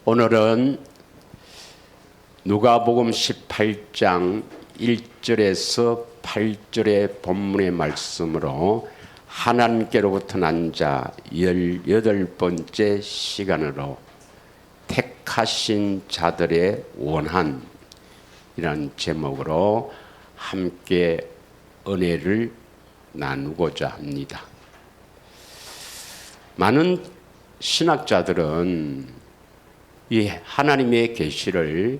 오늘은 누가복음 18장 1절에서 8절의 본문의 말씀으로 하나님께로부터 난 자 18번째 시간으로 택하신 자들의 원한이라는 제목으로 함께 은혜를 나누고자 합니다. 많은 신학자들은 이 하나님의 계시를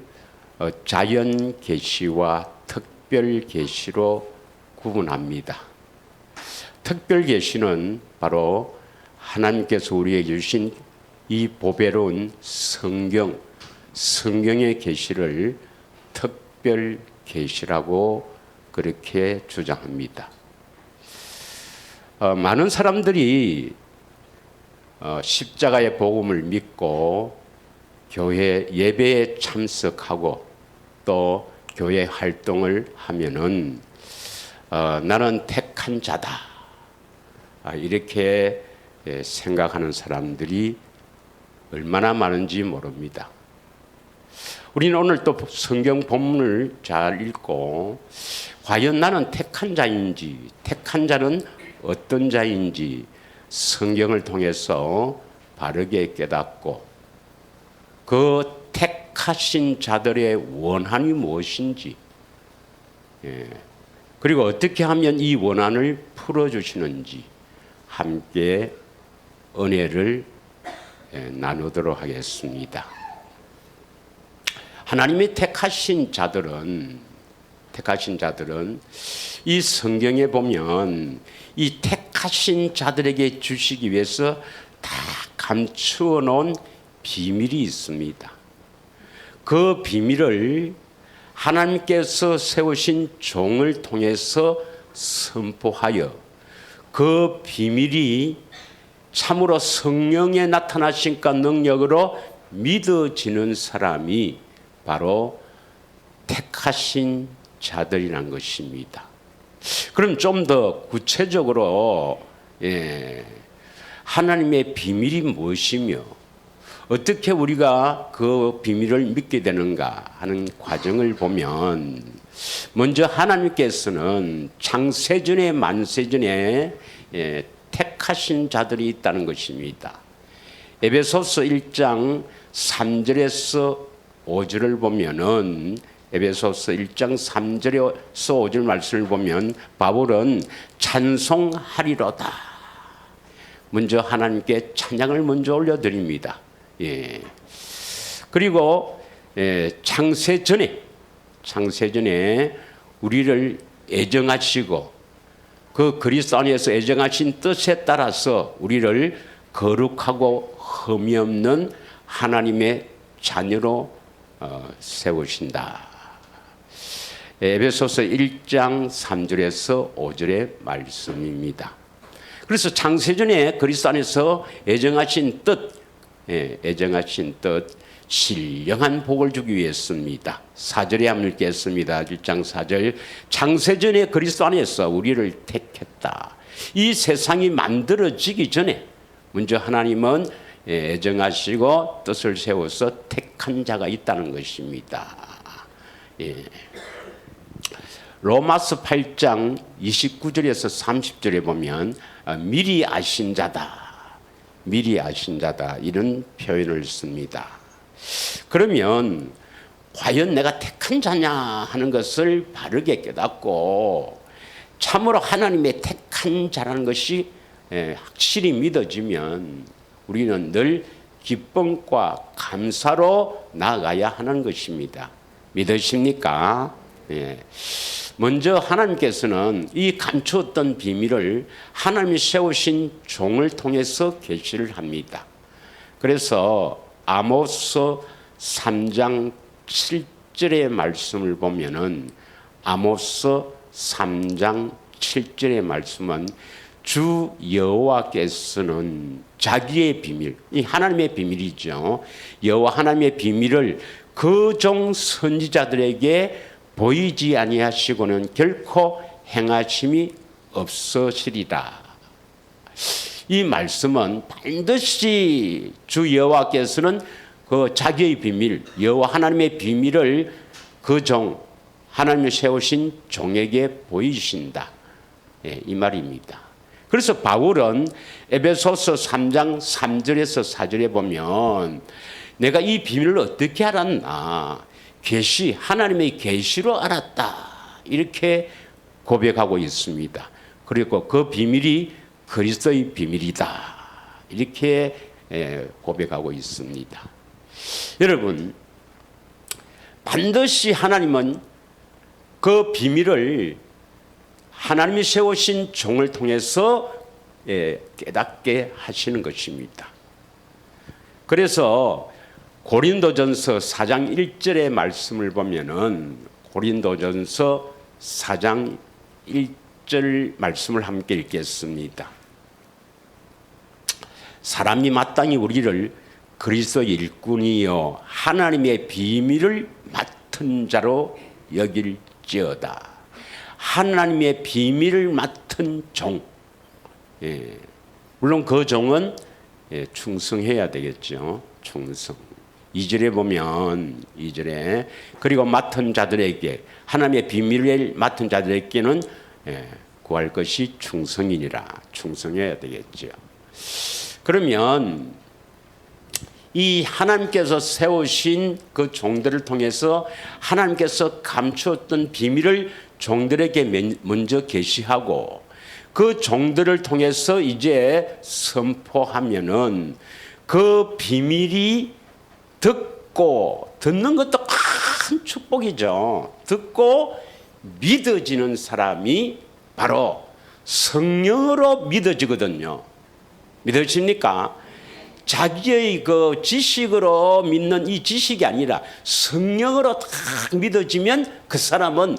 자연 계시와 특별 계시로 구분합니다. 특별 계시는 바로 하나님께서 우리에게 주신 이 보배로운 성경의 계시를 특별 계시라고 그렇게 주장합니다. 많은 사람들이 십자가의 복음을 믿고 교회 예배에 참석하고 또 교회 활동을 하면은 나는 택한 자다 이렇게 생각하는 사람들이 얼마나 많은지 모릅니다. 우리는 오늘 또 성경 본문을 잘 읽고 과연 나는 택한 자인지, 택한 자는 어떤 자인지 성경을 통해서 바르게 깨닫고 그 택하신 자들의 원한이 무엇인지, 그리고 어떻게 하면 이 원한을 풀어주시는지 함께 은혜를 나누도록 하겠습니다. 하나님이 택하신 자들은 이 성경에 보면 이 택하신 자들에게 주시기 위해서 다 감추어 놓은 비밀이 있습니다. 그 비밀을 하나님께서 세우신 종을 통해서 선포하여 그 비밀이 참으로 성령의 나타나신과 능력으로 믿어지는 사람이 바로 택하신 자들이란 것입니다. 그럼 좀 더 구체적으로 하나님의 비밀이 무엇이며 어떻게 우리가 그 비밀을 믿게 되는가 하는 과정을 보면 먼저 하나님께서는 창세전에 만세전에 택하신 자들이 있다는 것입니다. 에베소서 1장 3절에서 5절을 보면은 에베소서 1장 3절에서 5절 말씀을 보면 바울은 찬송하리로다. 먼저 하나님께 찬양을 먼저 올려드립니다. 그리고 창세전에 우리를 애정하시고 그 그리스도 안에서 애정하신 뜻에 따라서 우리를 거룩하고 흠이 없는 하나님의 자녀로 세우신다. 에베소서 1장 3절에서 5절의 말씀입니다. 그래서 창세전에 그리스도 안에서 애정하신 뜻, 신령한 복을 주기 위해서입니다. 4절에 한번 읽겠습니다. 1장 4절. 창세전에 그리스도 안에서 우리를 택했다. 이 세상이 만들어지기 전에 먼저 하나님은 애정하시고 뜻을 세워서 택한 자가 있다는 것입니다. 로마서 8장 29절에서 30절에 보면 미리 아신 자다 이런 표현을 씁니다. 그러면 과연 내가 택한 자냐 하는 것을 바르게 깨닫고 참으로 하나님의 택한 자라는 것이 확실히 믿어지면 우리는 늘 기쁨과 감사로 나아가야 하는 것입니다. 믿으십니까? 먼저 하나님께서는 이 감추었던 비밀을 하나님이 세우신 종을 통해서 계시를 합니다. 그래서 아모스 3장 7절의 말씀을 보면은 아모스 3장 7절의 말씀은 주 여호와께서는 자기의 비밀, 이 하나님의 비밀이죠. 여호와 하나님의 비밀을 그 종 선지자들에게 보이지 아니하시고는 결코 행하심이 없으시리라. 이 말씀은 반드시 주 여호와께서는 그 자기의 비밀, 여호와 하나님의 비밀을 그 종, 하나님이 세우신 종에게 보이신다. 예, 이 말입니다. 그래서 바울은 에베소서 3장 3절에서 4절에 보면 내가 이 비밀을 어떻게 알았나? 계시, 하나님의 계시로 알았다. 이렇게 고백하고 있습니다. 그리고 그 비밀이 그리스도의 비밀이다. 이렇게 고백하고 있습니다. 여러분, 반드시 하나님은 그 비밀을 하나님이 세우신 종을 통해서 깨닫게 하시는 것입니다. 그래서 고린도전서 4장 1절의 말씀을 보면은 고린도전서 4장 1절 말씀을 함께 읽겠습니다. 사람이 마땅히 우리를 그리스도 일꾼이요 하나님의 비밀을 맡은 자로 여길지어다. 하나님의 비밀을 맡은 종. 예. 물론 그 종은 충성해야 되겠죠. 충성. 2절에 보면 2절에 그리고 맡은 자들에게 하나님의 비밀을 맡은 자들에게는 구할 것이 충성이니라. 충성해야 되겠죠. 그러면 이 하나님께서 세우신 그 종들을 통해서 하나님께서 감추었던 비밀을 종들에게 먼저 계시하고 그 종들을 통해서 이제 선포하면은 그 비밀이 듣는 것도 큰 축복이죠. 듣고 믿어지는 사람이 바로 성령으로 믿어지거든요. 믿으십니까? 자기의 그 지식으로 믿는 이 지식이 아니라 성령으로 딱 믿어지면 그 사람은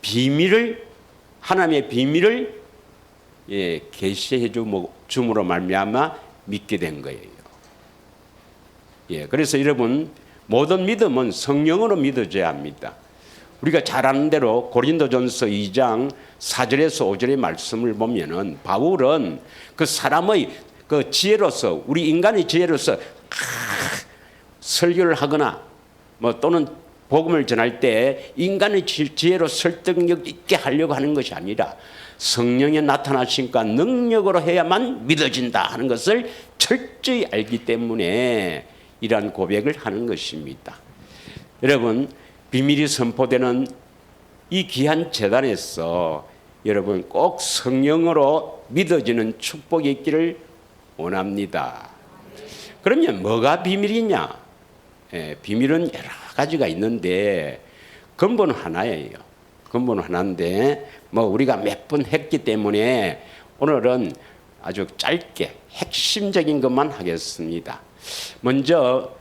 비밀을 하나님의 비밀을 계시해 줌으로 말미암아 믿게 된 거예요. 그래서 여러분 모든 믿음은 성령으로 믿어져야 합니다. 우리가 잘 아는 대로 고린도전서 2장 4절에서 5절의 말씀을 보면은 바울은 그 사람의 그 지혜로서 우리 인간의 지혜로서 설교를 하거나 뭐 또는 복음을 전할 때 인간의 지혜로 설득력 있게 하려고 하는 것이 아니라 성령의 나타나심과 능력으로 해야만 믿어진다 하는 것을 철저히 알기 때문에 이러한 고백을 하는 것입니다. 여러분 비밀이 선포되는 이 귀한 제단에서 여러분 꼭 성령으로 믿어지는 축복이 있기를 원합니다. 그러면 뭐가 비밀이냐? 비밀은 여러 가지가 있는데 근본은 하나예요. 근본은 하나인데 뭐 우리가 몇 번 했기 때문에 오늘은 아주 짧게 핵심적인 것만 하겠습니다. 먼저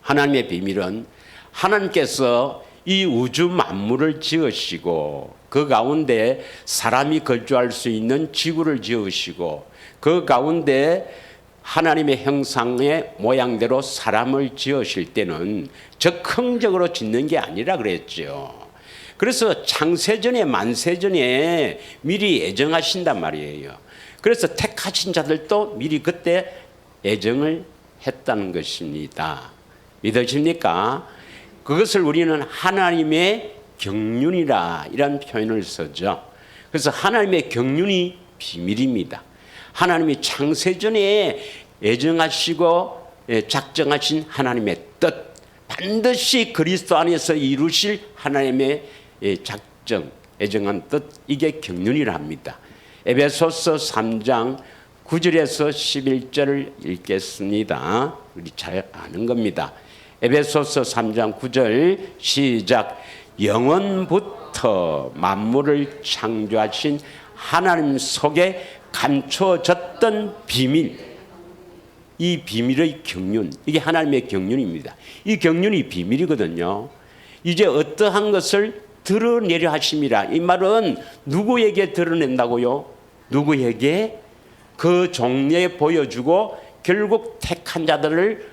하나님의 비밀은 하나님께서 이 우주 만물을 지으시고 그 가운데 사람이 거주할 수 있는 지구를 지으시고 그 가운데 하나님의 형상의 모양대로 사람을 지으실 때는 적흥적으로 짓는 게 아니라 그랬죠. 그래서 창세전에 만세전에 미리 예정하신단 말이에요. 그래서 택하신 자들도 미리 그때 예정을 했다는 것입니다. 믿으십니까? 그것을 우리는 하나님의 경륜이라 이런 표현을 쓰죠. 그래서 하나님의 경륜이 비밀입니다. 하나님이 창세전에 예정하시고 작정하신 하나님의 뜻, 반드시 그리스도 안에서 이루실 하나님의 작정, 예정한 뜻, 이게 경륜이라 합니다. 에베소서 3장 9절에서 11절을 읽겠습니다. 우리 잘 아는 겁니다. 에베소서 3장 9절 시작. 영원부터 만물을 창조하신 하나님 속에 감춰졌던 비밀, 이 비밀의 경륜, 이게 하나님의 경륜입니다. 이 경륜이 비밀이거든요. 이제 어떠한 것을 드러내려 하심이라. 이 말은 누구에게 드러낸다고요? 누구에게? 그 종류에 보여주고 결국 택한 자들을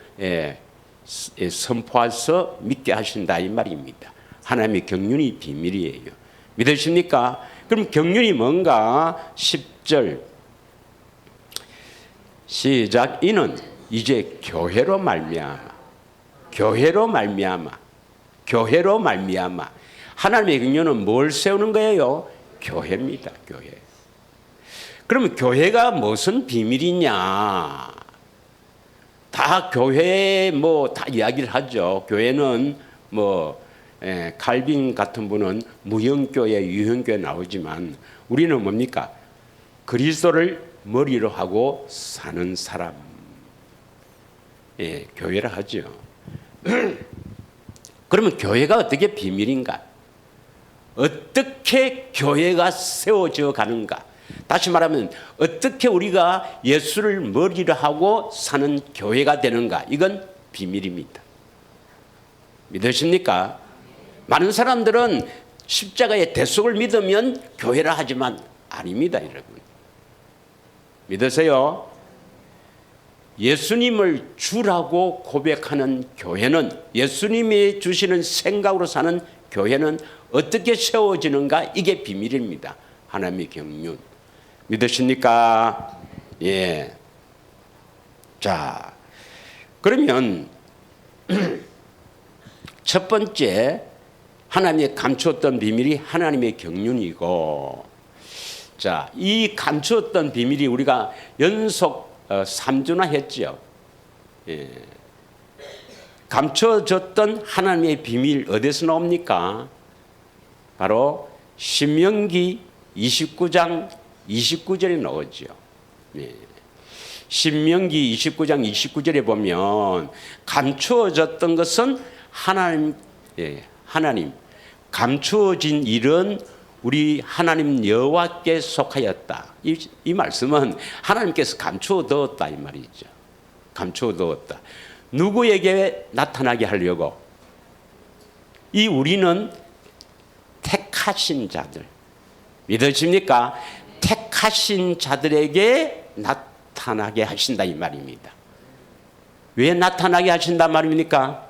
선포해서 믿게 하신다 이 말입니다. 하나님의 경륜이 비밀이에요. 믿으십니까? 그럼 경륜이 뭔가? 10절 시작. 이는 이제 교회로 말미암아 하나님의 경륜은 뭘 세우는 거예요? 교회입니다. 교회. 그러면 교회가 무슨 비밀이냐? 다 교회 다 이야기를 하죠. 교회는 칼빈 같은 분은 무형교회, 유형교회 나오지만 우리는 뭡니까? 그리스도를 머리로 하고 사는 사람. 교회라 하죠. 그러면 교회가 어떻게 비밀인가? 어떻게 교회가 세워져 가는가? 다시 말하면 어떻게 우리가 예수를 머리로 하고 사는 교회가 되는가? 이건 비밀입니다. 믿으십니까? 많은 사람들은 십자가의 대속을 믿으면 교회라 하지만 아닙니다, 여러분. 믿으세요? 예수님을 주라고 고백하는 교회는, 예수님이 주시는 생각으로 사는 교회는 어떻게 세워지는가? 이게 비밀입니다. 하나님의 경륜. 믿으십니까? 예. 자, 그러면 첫 번째 하나님이 감추었던 비밀이 하나님의 경륜이고, 자, 이 감추었던 비밀이 우리가 연속 3주나 했죠. 예. 감춰졌던 하나님의 비밀 어디서 나옵니까? 바로 신명기 29장 29절에 나오죠. 예. 신명기 29장 29절에 보면 감추어졌던 것은 하나님, 하나님, 감추어진 일은 우리 하나님 여호와께 속하였다. 이 말씀은 하나님께서 감추어 두었다 이 말이죠. 감추어 두었다. 누구에게 나타나게 하려고? 이 우리는 택하신 자들. 믿으십니까? 택하신 자들에게 나타나게 하신다 이 말입니다. 왜 나타나게 하신다 말입니까?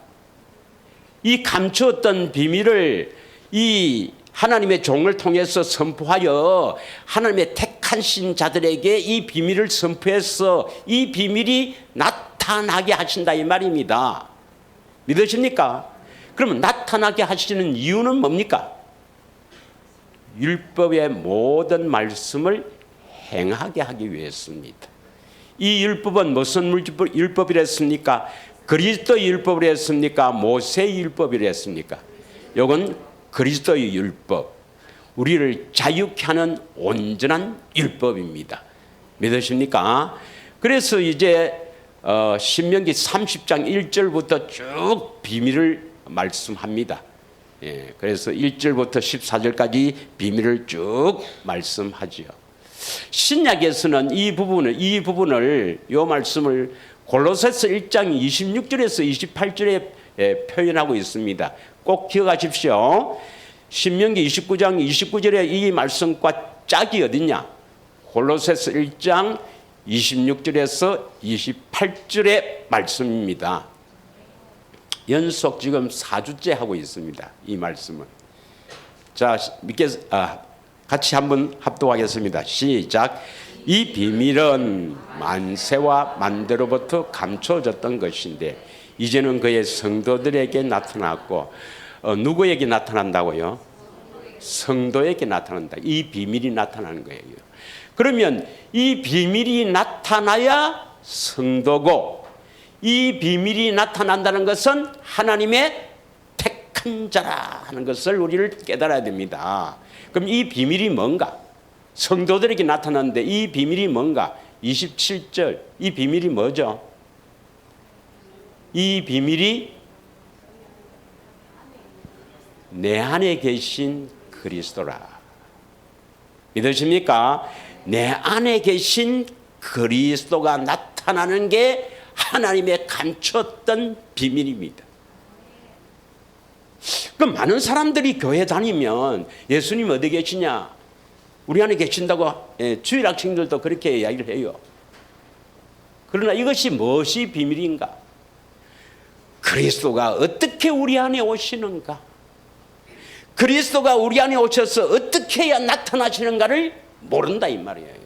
이 감추었던 비밀을 이 하나님의 종을 통해서 선포하여 하나님의 택하신 자들에게 이 비밀을 선포해서 이 비밀이 나타나게 하신다 이 말입니다. 믿으십니까? 그러면 나타나게 하시는 이유는 뭡니까? 율법의 모든 말씀을 행하게 하기 위해서입니다. 이 율법은 무슨 율법이랬습니까? 그리스도의 율법을 했습니까? 모세의 율법을 했습니까? 이건 그리스도의 율법, 우리를 자유케 하는 온전한 율법입니다. 믿으십니까? 그래서 이제 신명기 30장 1절부터 쭉 비밀을 말씀합니다. 예, 그래서 1절부터 14절까지 비밀을 쭉 말씀하지요. 신약에서는 이 부분을 이 말씀을 골로새서 1장 26절에서 28절에 표현하고 있습니다. 꼭 기억하십시오. 신명기 29장 29절에 이 말씀과 짝이 어디냐? 골로새서 1장 26절에서 28절의 말씀입니다. 연속 지금 4주째 하고 있습니다. 이 말씀은. 자, 같이 한번 합독하겠습니다. 시작. 이 비밀은 만세와 만대로부터 감춰졌던 것인데 이제는 그의 성도들에게 나타났고, 누구에게 나타난다고요? 성도에게 나타난다. 이 비밀이 나타나는 거예요. 그러면 이 비밀이 나타나야 성도고, 이 비밀이 나타난다는 것은 하나님의 택한 자라 하는 것을 우리를 깨달아야 됩니다. 그럼 이 비밀이 뭔가? 성도들에게 나타났는데 이 비밀이 뭔가? 27절, 이 비밀이 뭐죠? 이 비밀이 내 안에 계신 그리스도라. 믿으십니까? 내 안에 계신 그리스도가 나타나는 게 하나님의 감췄던 비밀입니다. 그럼 많은 사람들이 교회 다니면 예수님 어디 계시냐? 우리 안에 계신다고 주일 학생들도 그렇게 이야기를 해요. 그러나 이것이 무엇이 비밀인가? 그리스도가 어떻게 우리 안에 오시는가? 그리스도가 우리 안에 오셔서 어떻게 해야 나타나시는가를 모른다 이 말이에요.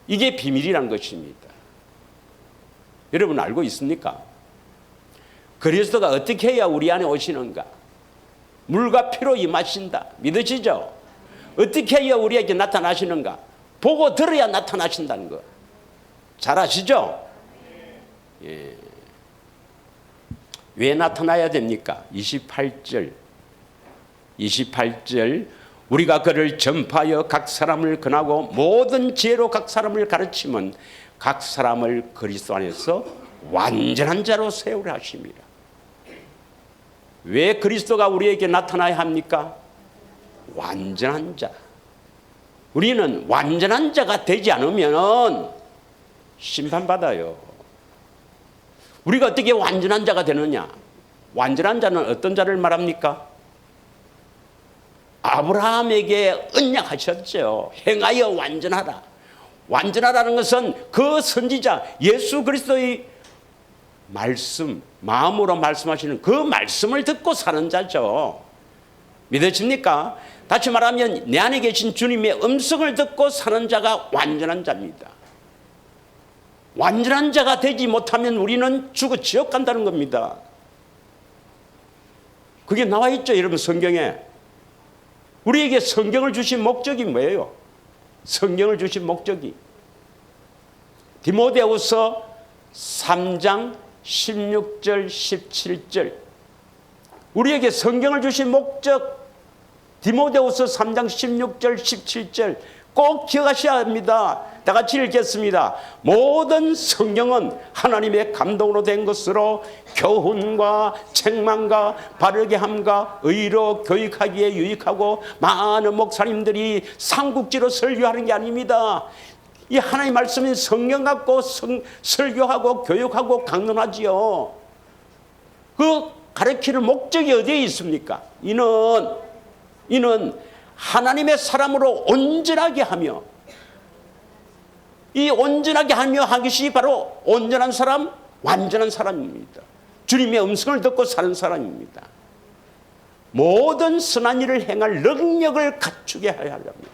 이게 비밀이란 것입니다. 여러분 알고 있습니까? 그리스도가 어떻게 해야 우리 안에 오시는가? 물과 피로 임하신다. 믿으시죠? 어떻게 해야 우리에게 나타나시는가? 보고 들어야 나타나신다는 거. 잘 아시죠? 예. 왜 나타나야 됩니까? 28절 우리가 그를 전파하여 각 사람을 권하고 모든 지혜로 각 사람을 가르치면 각 사람을 그리스도 안에서 완전한 자로 세우려 하십니다. 왜 그리스도가 우리에게 나타나야 합니까? 완전한 자. 우리는 완전한 자가 되지 않으면 심판받아요. 우리가 어떻게 완전한 자가 되느냐? 완전한 자는 어떤 자를 말합니까? 아브라함에게 언약하셨죠. 행하여 완전하라. 완전하라는 것은 그 선지자 예수 그리스도의 말씀, 마음으로 말씀하시는 그 말씀을 듣고 사는 자죠. 믿으십니까? 다시 말하면 내 안에 계신 주님의 음성을 듣고 사는 자가 완전한 자입니다. 완전한 자가 되지 못하면 우리는 죽어 지옥 간다는 겁니다. 그게 나와 있죠, 여러분 성경에. 우리에게 성경을 주신 목적이 뭐예요? 성경을 주신 목적이 디모데후서 3장 16절 17절 우리에게 성경을 주신 목적 디모데후서 3장 16절 17절 꼭 기억하셔야 합니다. 다 같이 읽겠습니다. 모든 성경은 하나님의 감동으로 된 것으로 교훈과 책망과 바르게 함과 의로 교육하기에 유익하고 많은 목사님들이 삼국지로 설교하는 게 아닙니다. 이 하나님의 말씀인 성경 갖고 설교하고 교육하고 강론하지요. 그 가르치는 목적이 어디에 있습니까? 이는 하나님의 사람으로 온전하게 하며 이 온전하게 하며 하는 것이 바로 온전한 사람, 완전한 사람입니다. 주님의 음성을 듣고 사는 사람입니다. 모든 선한 일을 행할 능력을 갖추게 해야 합니다.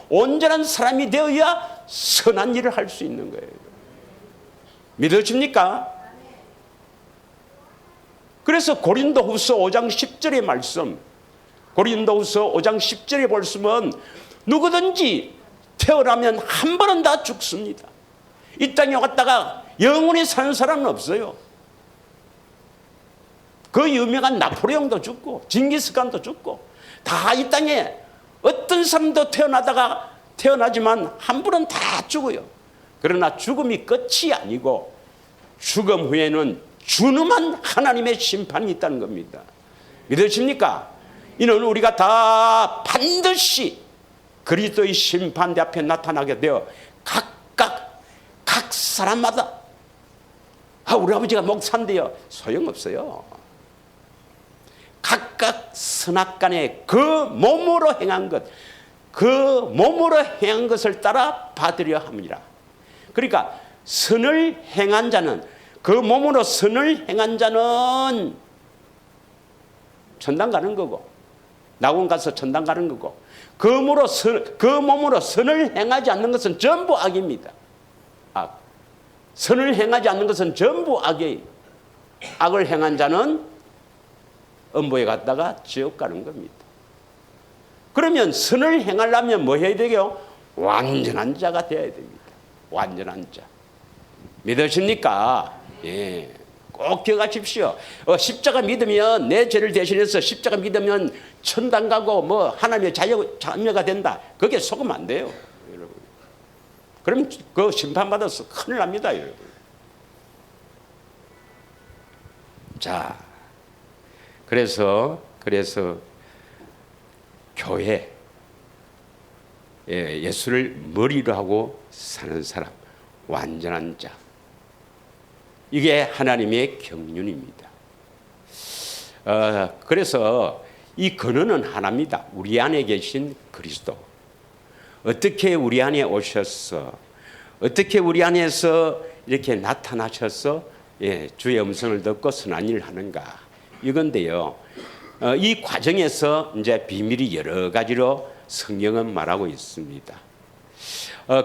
온전한 사람이 되어야 선한 일을 할 수 있는 거예요. 믿으십니까? 그래서 고린도후서 5장 10절의 말씀 고린도후서 5장 10절에 보시면 누구든지 태어나면 한 번은 다 죽습니다. 이 땅에 왔다가 영원히 사는 사람은 없어요. 그 유명한 나폴레옹도 죽고 징기스칸도 죽고 다 이 땅에 어떤 사람도 태어나지만 한 번은 다 죽어요. 그러나 죽음이 끝이 아니고 죽음 후에는 준엄한 하나님의 심판이 있다는 겁니다. 믿으십니까? 이는 우리가 다 반드시 그리스도의 심판대 앞에 나타나게 되어 각 사람마다 우리 아버지가 목사인데요. 소용없어요. 각각 선악간에 그 몸으로 행한 것을 따라 받으려 합니다. 그러니까 선을 행한 자는 그 몸으로 선을 행한 자는 천당 가는 거고 낙원 가서 천당 가는 거고 그 몸으로 선을 행하지 않는 것은 전부 악입니다. 악. 선을 행하지 않는 것은 전부 악이에요. 악을 행한 자는 음부에 갔다가 지옥 가는 겁니다. 그러면 선을 행하려면 뭐 해야 되게요? 완전한 자가 되어야 됩니다. 완전한 자. 믿으십니까? 예. 꼭 기억하십시오. 십자가 믿으면 내 죄를 대신해서 십자가 믿으면 천당 가고 뭐 하나님의 자녀가 된다. 그게 속으면 안 돼요, 여러분. 그럼 그 심판받아서 큰일 납니다, 여러분. 자, 그래서 교회 예수를 머리로 하고 사는 사람, 완전한 자. 이게 하나님의 경륜입니다. 그래서 이 근원은 하나입니다. 우리 안에 계신 그리스도. 어떻게 우리 안에 오셔서 어떻게 우리 안에서 이렇게 나타나셔서 주의 음성을 듣고 선한 일을 하는가 이건데요. 이 과정에서 이제 비밀이 여러 가지로 성경은 말하고 있습니다.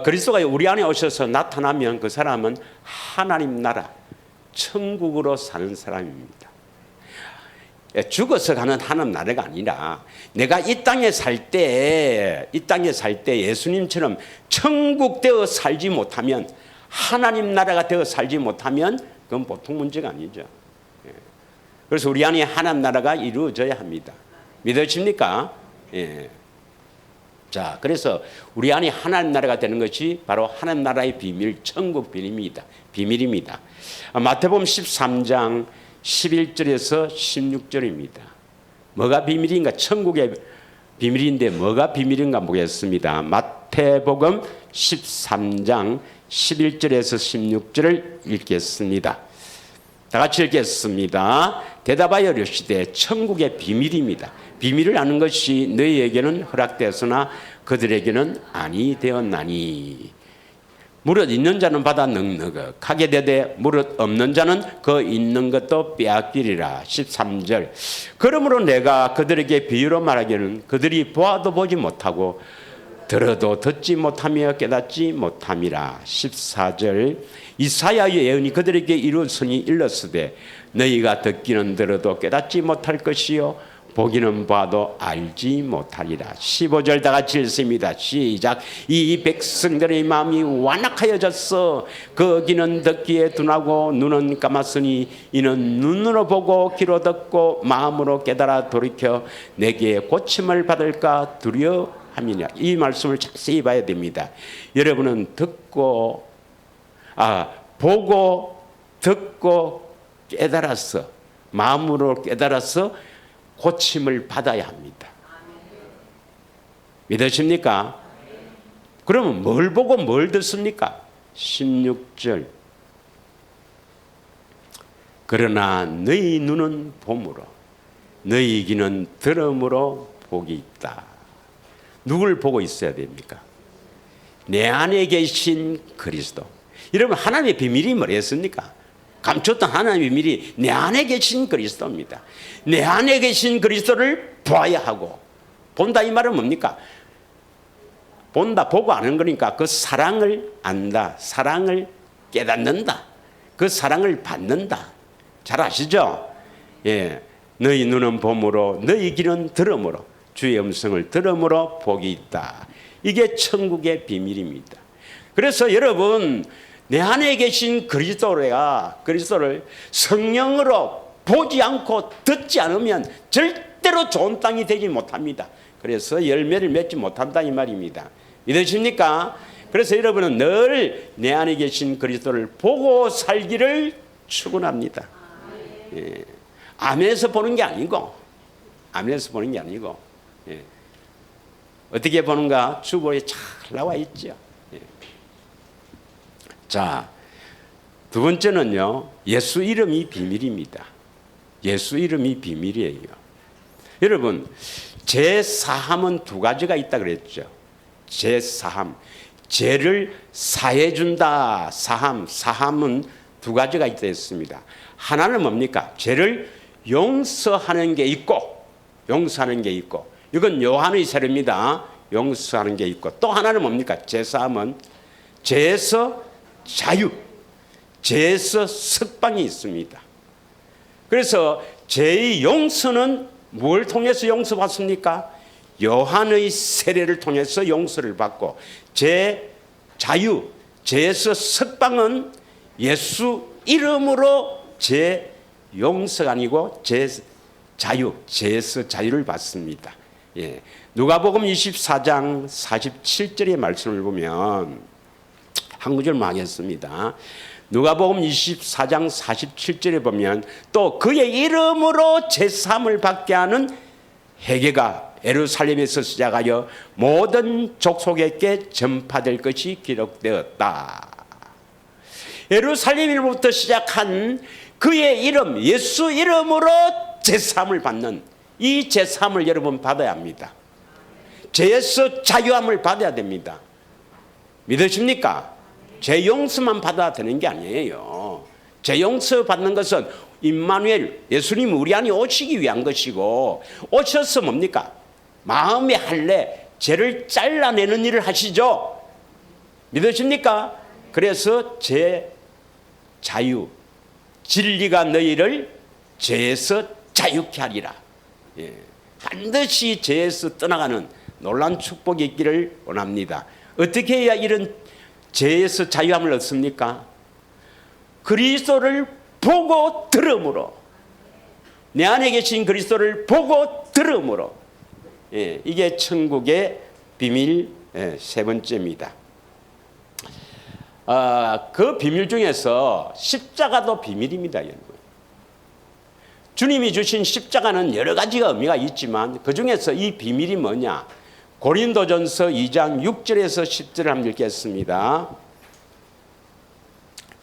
그리스도가 우리 안에 오셔서 나타나면 그 사람은 하나님 나라 천국으로 사는 사람입니다. 죽어서 가는 하나님 나라가 아니라 내가 이 땅에 살 때 예수님처럼 천국 되어 살지 못하면, 하나님 나라가 되어 살지 못하면 그건 보통 문제가 아니죠. 그래서 우리 안에 하나님 나라가 이루어져야 합니다. 믿으십니까? 예. 자, 그래서 우리 안에 하나님 나라가 되는 것이 바로 하나님 나라의 비밀, 천국 비밀입니다. 마태복음 13장 11절에서 16절입니다. 뭐가 비밀인가? 천국의 비밀인데 뭐가 비밀인가 보겠습니다. 마태복음 13장 11절에서 16절을 읽겠습니다. 다 같이 읽겠습니다. 대답하여 이르시되 천국의 비밀입니다. 비밀을 아는 것이 너희에게는 허락되었으나 그들에게는 아니 되었나니. 무릇 있는 자는 받아 넉넉하게 되되 무릇 없는 자는 그 있는 것도 빼앗기리라. 13절. 그러므로 내가 그들에게 비유로 말하기는 그들이 보아도 보지 못하고 들어도 듣지 못하며 깨닫지 못함이라. 14절. 이사야의 예언이 그들에게 이루어서니 일렀으되 너희가 듣기는 들어도 깨닫지 못할 것이요 보기는 봐도 알지 못하리라. 15절 다 같이 읽습니다. 시작. 이 백성들의 마음이 완악하여졌어. 그 귀는 듣기에 둔하고 눈은 감았으니 이는 눈으로 보고 귀로 듣고 마음으로 깨달아 돌이켜 내게 고침을 받을까 두려워함이냐. 이 말씀을 자세히 봐야 됩니다. 여러분은 보고 듣고 깨달아서, 마음으로 깨달아서 고침을 받아야 합니다. 믿으십니까? 그러면 뭘 보고 뭘 듣습니까? 16절. 그러나 너희 눈은 봄으로 너희 귀는 들음으로 복이 있다. 누굴 보고 있어야 됩니까? 내 안에 계신 그리스도. 여러분, 하나님의 비밀이 뭐였습니까? 감췄던 하나님의 비밀이 내 안에 계신 그리스도입니다. 내 안에 계신 그리스도를 보아야 하고, 본다 이 말은 뭡니까? 본다, 보고 아는 거니까 그 사랑을 안다, 사랑을 깨닫는다, 그 사랑을 받는다. 잘 아시죠? 예, 너희 눈은 봄으로 너희 귀는 들음으로 주의 음성을 들음으로 복이 있다. 이게 천국의 비밀입니다. 그래서 여러분, 내 안에 계신 그리스도를 성령으로 보지 않고 듣지 않으면 절대로 좋은 땅이 되지 못합니다. 그래서 열매를 맺지 못한다 이 말입니다. 믿으십니까? 그래서 여러분은 늘 내 안에 계신 그리스도를 보고 살기를 축원합니다. 예. 아멘에서 보는 게 아니고, 예. 어떻게 보는가? 주보에 잘 나와 있죠. 자, 두 번째는요, 예수 이름이 비밀입니다. 예수 이름이 비밀이에요. 여러분, 제사함은 두 가지가 있다 그랬죠. 제사함, 죄를 사해준다. 사함은 두 가지가 있다 했습니다. 하나는 뭡니까? 죄를 용서하는 게 있고, 이건 요한의 세례입니다. 용서하는 게 있고, 또 하나는 뭡니까? 제사함은 죄에서 자유, 죄에서 석방이 있습니다. 그래서 죄의 용서는 뭘 통해서 용서받습니까? 요한의 세례를 통해서 용서를 받고, 자유, 죄에서 석방은 예수 이름으로 죄 용서가 아니고 죄에서 자유를 받습니다. 예. 누가복음 24장 47절의 말씀을 보면 한 구절만 하겠습니다. 누가복음 24장 47절에 보면 또 그의 이름으로 제사함을 받게 하는 회개가 예루살렘에서 시작하여 모든 족속에게 전파될 것이 기록되었다. 예루살렘으로부터 시작한 그의 이름, 예수 이름으로 제사함을 받는 이 제사함을 여러분 받아야 합니다. 죄에서 자유함을 받아야 됩니다. 믿으십니까? 죄 용서만 받아야 되는 게 아니에요. 죄 용서 받는 것은 임마누엘, 예수님이 우리 안에 오시기 위한 것이고, 오셔서 뭡니까? 마음의 할례, 죄를 잘라내는 일을 하시죠. 믿으십니까? 그래서 자유, 진리가 너희를 죄에서 자유케 하리라. 예. 반드시 죄에서 떠나가는 놀라운 축복이 있기를 원합니다. 어떻게 해야 이런 죄에서 자유함을 얻습니까? 그리스도를 보고 들음으로, 내 안에 계신 그리스도를 보고 들음으로. 예, 이게 천국의 비밀 세 번째입니다. 그 비밀 중에서 십자가도 비밀입니다, 여러분. 주님이 주신 십자가는 여러 가지가 의미가 있지만 그 중에서 이 비밀이 뭐냐? 고린도전서 2장 6절에서 10절을 한번 읽겠습니다.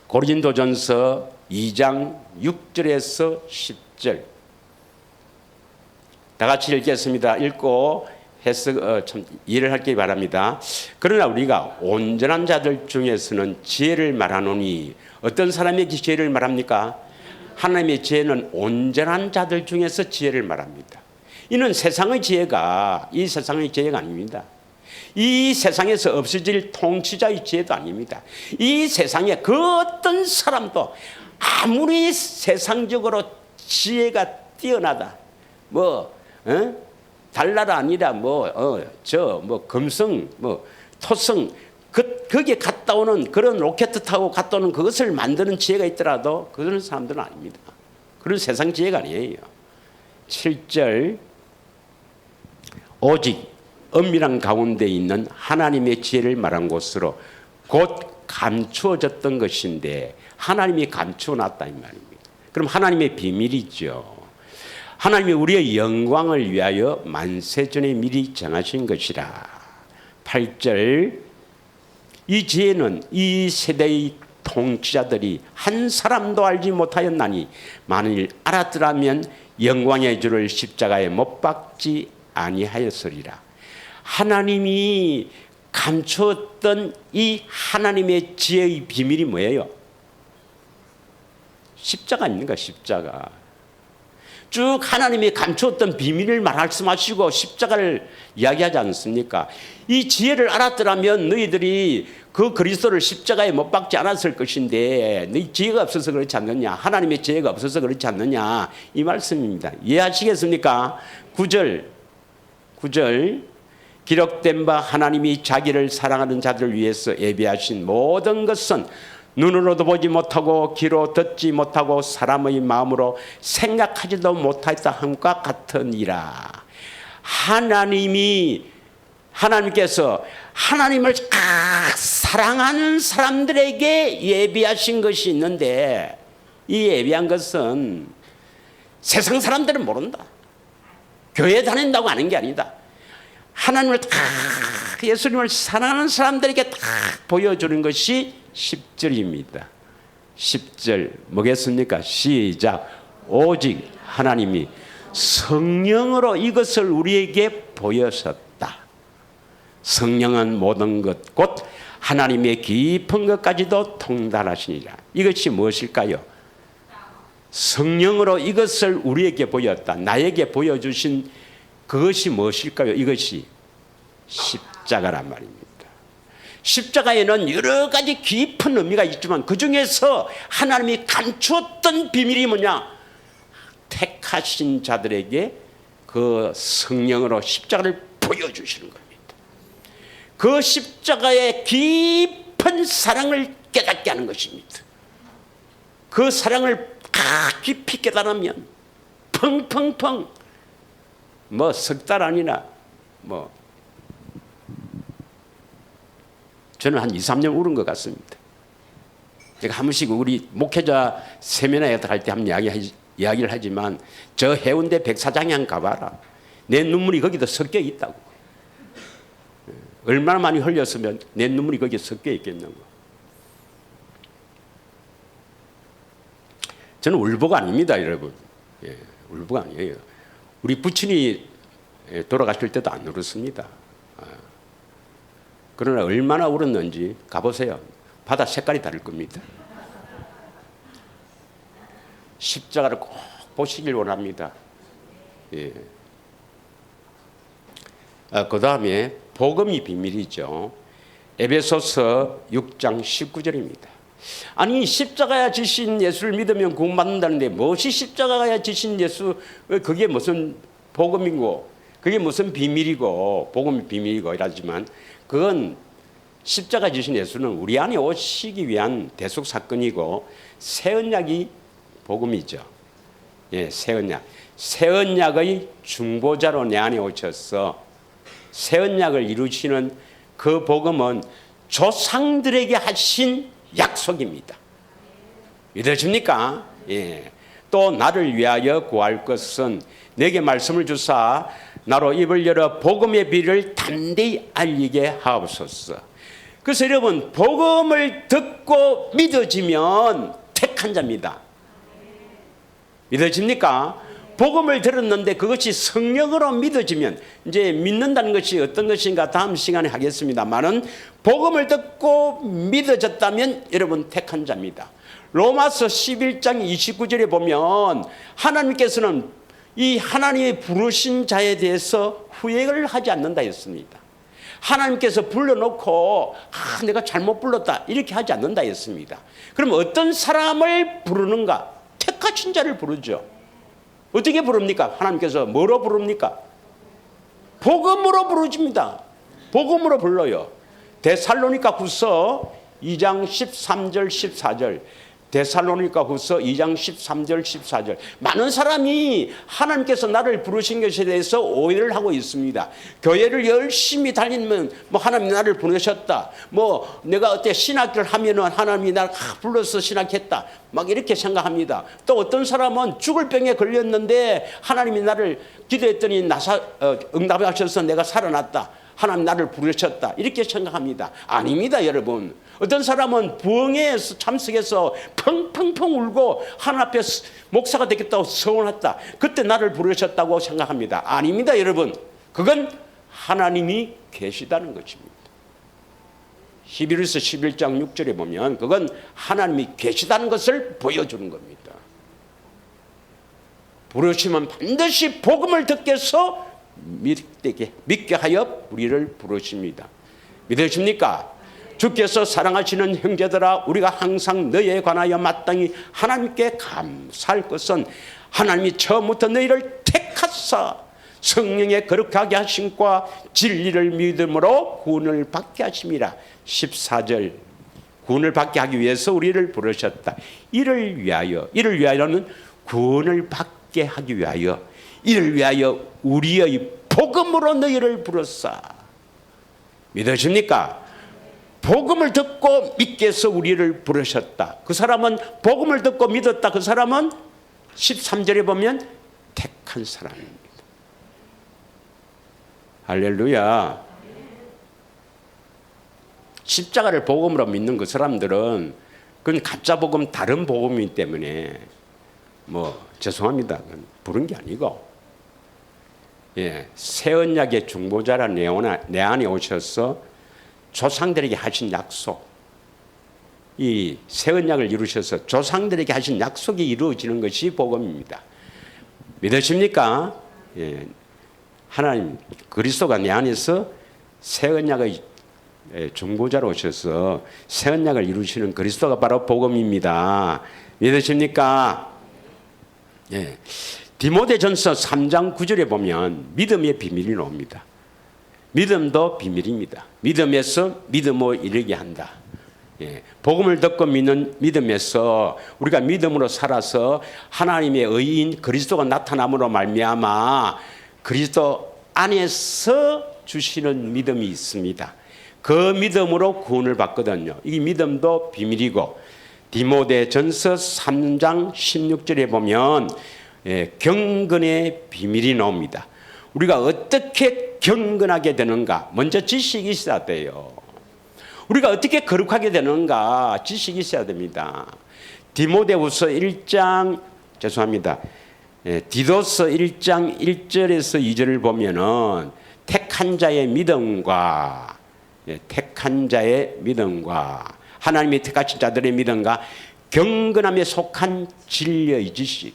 고린도전서 2장 6절에서 10절. 다 같이 읽겠습니다. 읽고 해석 이해를 하기 바랍니다. 그러나 우리가 온전한 자들 중에서는 지혜를 말하노니, 어떤 사람의 지혜를 말합니까? 하나님의 지혜는 온전한 자들 중에서 지혜를 말합니다. 이는 세상의 지혜가 이 세상의 지혜가 아닙니다. 이 세상에서 없어질 통치자의 지혜도 아닙니다. 이 세상에 그 어떤 사람도 아무리 세상적으로 지혜가 뛰어나다, 달나라 아니라 금성, 토성, 거기에 갔다 오는 그런 로켓 타고 갔다 오는 그것을 만드는 지혜가 있더라도 그런 사람들은 아닙니다. 그런 세상 지혜가 아니에요. 7절, 오직 엄밀한 가운데 있는 하나님의 지혜를 말한 것으로 곧 감추어졌던 것인데 하나님이 감추어놨다 이 말입니다. 그럼 하나님의 비밀이죠. 하나님이 우리의 영광을 위하여 만세전에 미리 정하신 것이라. 8절, 이 지혜는 이 세대의 통치자들이 한 사람도 알지 못하였나니 만일 알았더라면 영광의 주를 십자가에 못 박지 아니하였으리라. 하나님이 감추었던 이 하나님의 지혜의 비밀이 뭐예요? 십자가 아닙니까? 십자가. 쭉 하나님이 감추었던 비밀을 말씀하시고 십자가를 이야기하지 않습니까? 이 지혜를 알았더라면 너희들이 그 그리스도를 십자가에 못 박지 않았을 것인데 너희 지혜가 없어서 그렇지 않느냐, 하나님의 지혜가 없어서 그렇지 않느냐, 이 말씀입니다. 이해하시겠습니까? 9절 기록된 바 하나님이 자기를 사랑하는 자들을 위해서 예비하신 모든 것은 눈으로도 보지 못하고 귀로 듣지 못하고 사람의 마음으로 생각하지도 못하였다 함과 같으니라. 하나님께서 하나님을 사랑하는 사람들에게 예비하신 것이 있는데 이 예비한 것은 세상 사람들은 모른다. 교회 다닌다고 아는 게 아니다. 하나님을 예수님을 사랑하는 사람들에게 보여주는 것이 10절입니다. 10절 뭐겠습니까? 시작. 오직 하나님이 성령으로 이것을 우리에게 보여셨다. 성령은 모든 것 곧 하나님의 깊은 것까지도 통달하시니라. 이것이 무엇일까요? 성령으로 이것을 우리에게 보였다. 나에게 보여주신 그것이 무엇일까요? 이것이 십자가란 말입니다. 십자가에는 여러 가지 깊은 의미가 있지만 그 중에서 하나님이 감추었던 비밀이 뭐냐? 택하신 자들에게 그 성령으로 십자가를 보여주시는 겁니다. 그 십자가의 깊은 사랑을 깨닫게 하는 것입니다. 그 사랑을 깊이 깨달으면 펑펑펑 석 달 아니라 저는 한 2, 3년 울은 것 같습니다. 제가 한 번씩 우리 목회자 세미나에 갈 때 한번 이야기를 하지만 저 해운대 백사장에 가봐라. 내 눈물이 거기다 섞여 있다고. 얼마나 많이 흘렸으면 내 눈물이 거기에 섞여 있겠는가. 저는 울보가 아닙니다, 여러분. 울보가 아니에요. 우리 부친이 돌아가실 때도 안 울었습니다. 그러나 얼마나 울었는지 가보세요. 바다 색깔이 다를 겁니다. 십자가를 꼭 보시길 원합니다. 그 다음에 복음이 비밀이죠. 에베소서 6장 19절입니다. 아니 십자가에 지신 예수를 믿으면 구원받는다는데 무엇이 십자가에 지신 예수, 그게 무슨 복음이고 그게 무슨 비밀이고 복음이 비밀이고 이러지만 그건 십자가 지신 예수는 우리 안에 오시기 위한 대속 사건이고 새 언약이 복음이죠. 예, 새 언약. 새 언약의 중보자로 내 안에 오셔서 새 언약을 이루시는 그 복음은 조상들에게 하신 약속입니다. 믿으십니까? 예. 또 나를 위하여 구할 것은 내게 말씀을 주사 나로 입을 열어 복음의 비를 담대히 알리게 하옵소서. 그래서 여러분 복음을 듣고 믿어지면 택한 자입니다. 믿어집니까? 복음을 들었는데 그것이 성령으로 믿어지면 이제 믿는다는 것이 어떤 것인가 다음 시간에 하겠습니다만은 복음을 듣고 믿어졌다면 여러분 택한 자입니다. 로마서 11장 29절에 보면 하나님께서는 이 하나님의 부르신 자에 대해서 후회를 하지 않는다 했습니다. 하나님께서 불러놓고 내가 잘못 불렀다 이렇게 하지 않는다 했습니다. 그럼 어떤 사람을 부르는가? 택하신 자를 부르죠. 어떻게 부릅니까? 하나님께서 뭐로 부릅니까? 복음으로 부르십니다. 복음으로 불러요. 데살로니가 후서 2장 13절 14절 데살로니가 후서 2장 13절 14절 많은 사람이 하나님께서 나를 부르신 것에 대해서 오해를 하고 있습니다. 교회를 열심히 다니면 뭐 하나님 나를 부르셨다, 뭐 내가 어때 신학교를 하면은 하나님이 나를 불러서 신학했다 막 이렇게 생각합니다. 또 어떤 사람은 죽을 병에 걸렸는데 하나님이 나를 기도했더니 응답하셔서 내가 살아났다, 하나님 나를 부르셨다 이렇게 생각합니다. 아닙니다 여러분. 어떤 사람은 부흥회에 참석해서 펑펑펑 울고 하나님 앞에 목사가 되겠다고 서원했다, 그때 나를 부르셨다고 생각합니다. 아닙니다 여러분. 그건 하나님이 계시다는 것입니다. 히브리서 11장 6절에 보면 그건 하나님이 계시다는 것을 보여주는 겁니다. 부르시면 반드시 복음을 듣게 해서 믿게 하여 우리를 부르십니다. 믿으십니까? 주께서 사랑하시는 형제들아, 우리가 항상 너희에 관하여 마땅히 하나님께 감사할 것은 하나님이 처음부터 너희를 택하사 성령의 거룩하게 하심과 진리를 믿음으로 구원을 받게 하심이라. 14절 구원을 받게 하기 위해서 우리를 부르셨다. 이를 위하여는 구원을 받게 하기 위하여, 이를 위하여 우리의 복음으로 너희를 부르사. 믿으십니까? 복음을 듣고 믿게 해서 우리를 부르셨다. 그 사람은 복음을 듣고 믿었다. 그 사람은 13절에 보면 택한 사람입니다. 할렐루야. 십자가를 복음으로 믿는 그 사람들은 그건 가짜 복음, 다른 복음이기 때문에 뭐 죄송합니다. 부른 게 아니고, 예, 새 언약의 중보자라 내 안에 오셔서 조상들에게 하신 약속, 이 새 언약을 이루셔서 조상들에게 하신 약속이 이루어지는 것이 복음입니다. 믿으십니까? 예, 하나님 그리스도가 내 안에서 새 언약의 중보자로 오셔서 새 언약을 이루시는 그리스도가 바로 복음입니다. 믿으십니까? 예. 디모데전서 3장 9절에 보면 믿음의 비밀이 나옵니다. 믿음도 비밀입니다. 믿음에서 믿음으로 이르게 한다. 예. 복음을 듣고 믿는 믿음에서 우리가 믿음으로 살아서 하나님의 의인 그리스도가 나타남으로 말미암아 그리스도 안에서 주시는 믿음이 있습니다. 그 믿음으로 구원을 받거든요. 이 믿음도 비밀이고, 디모데전서 3장 16절에 보면 경건의 비밀이 나옵니다. 우리가 어떻게 경건하게 되는가? 먼저 지식이 있어야 돼요. 우리가 어떻게 거룩하게 되는가? 지식이 있어야 됩니다. 디모데후서 1장 디도서 1장 1절에서 2절을 보면은 택한 자의 믿음과 하나님의 택하신 자들의 믿음과 경건함에 속한 진리의 지식,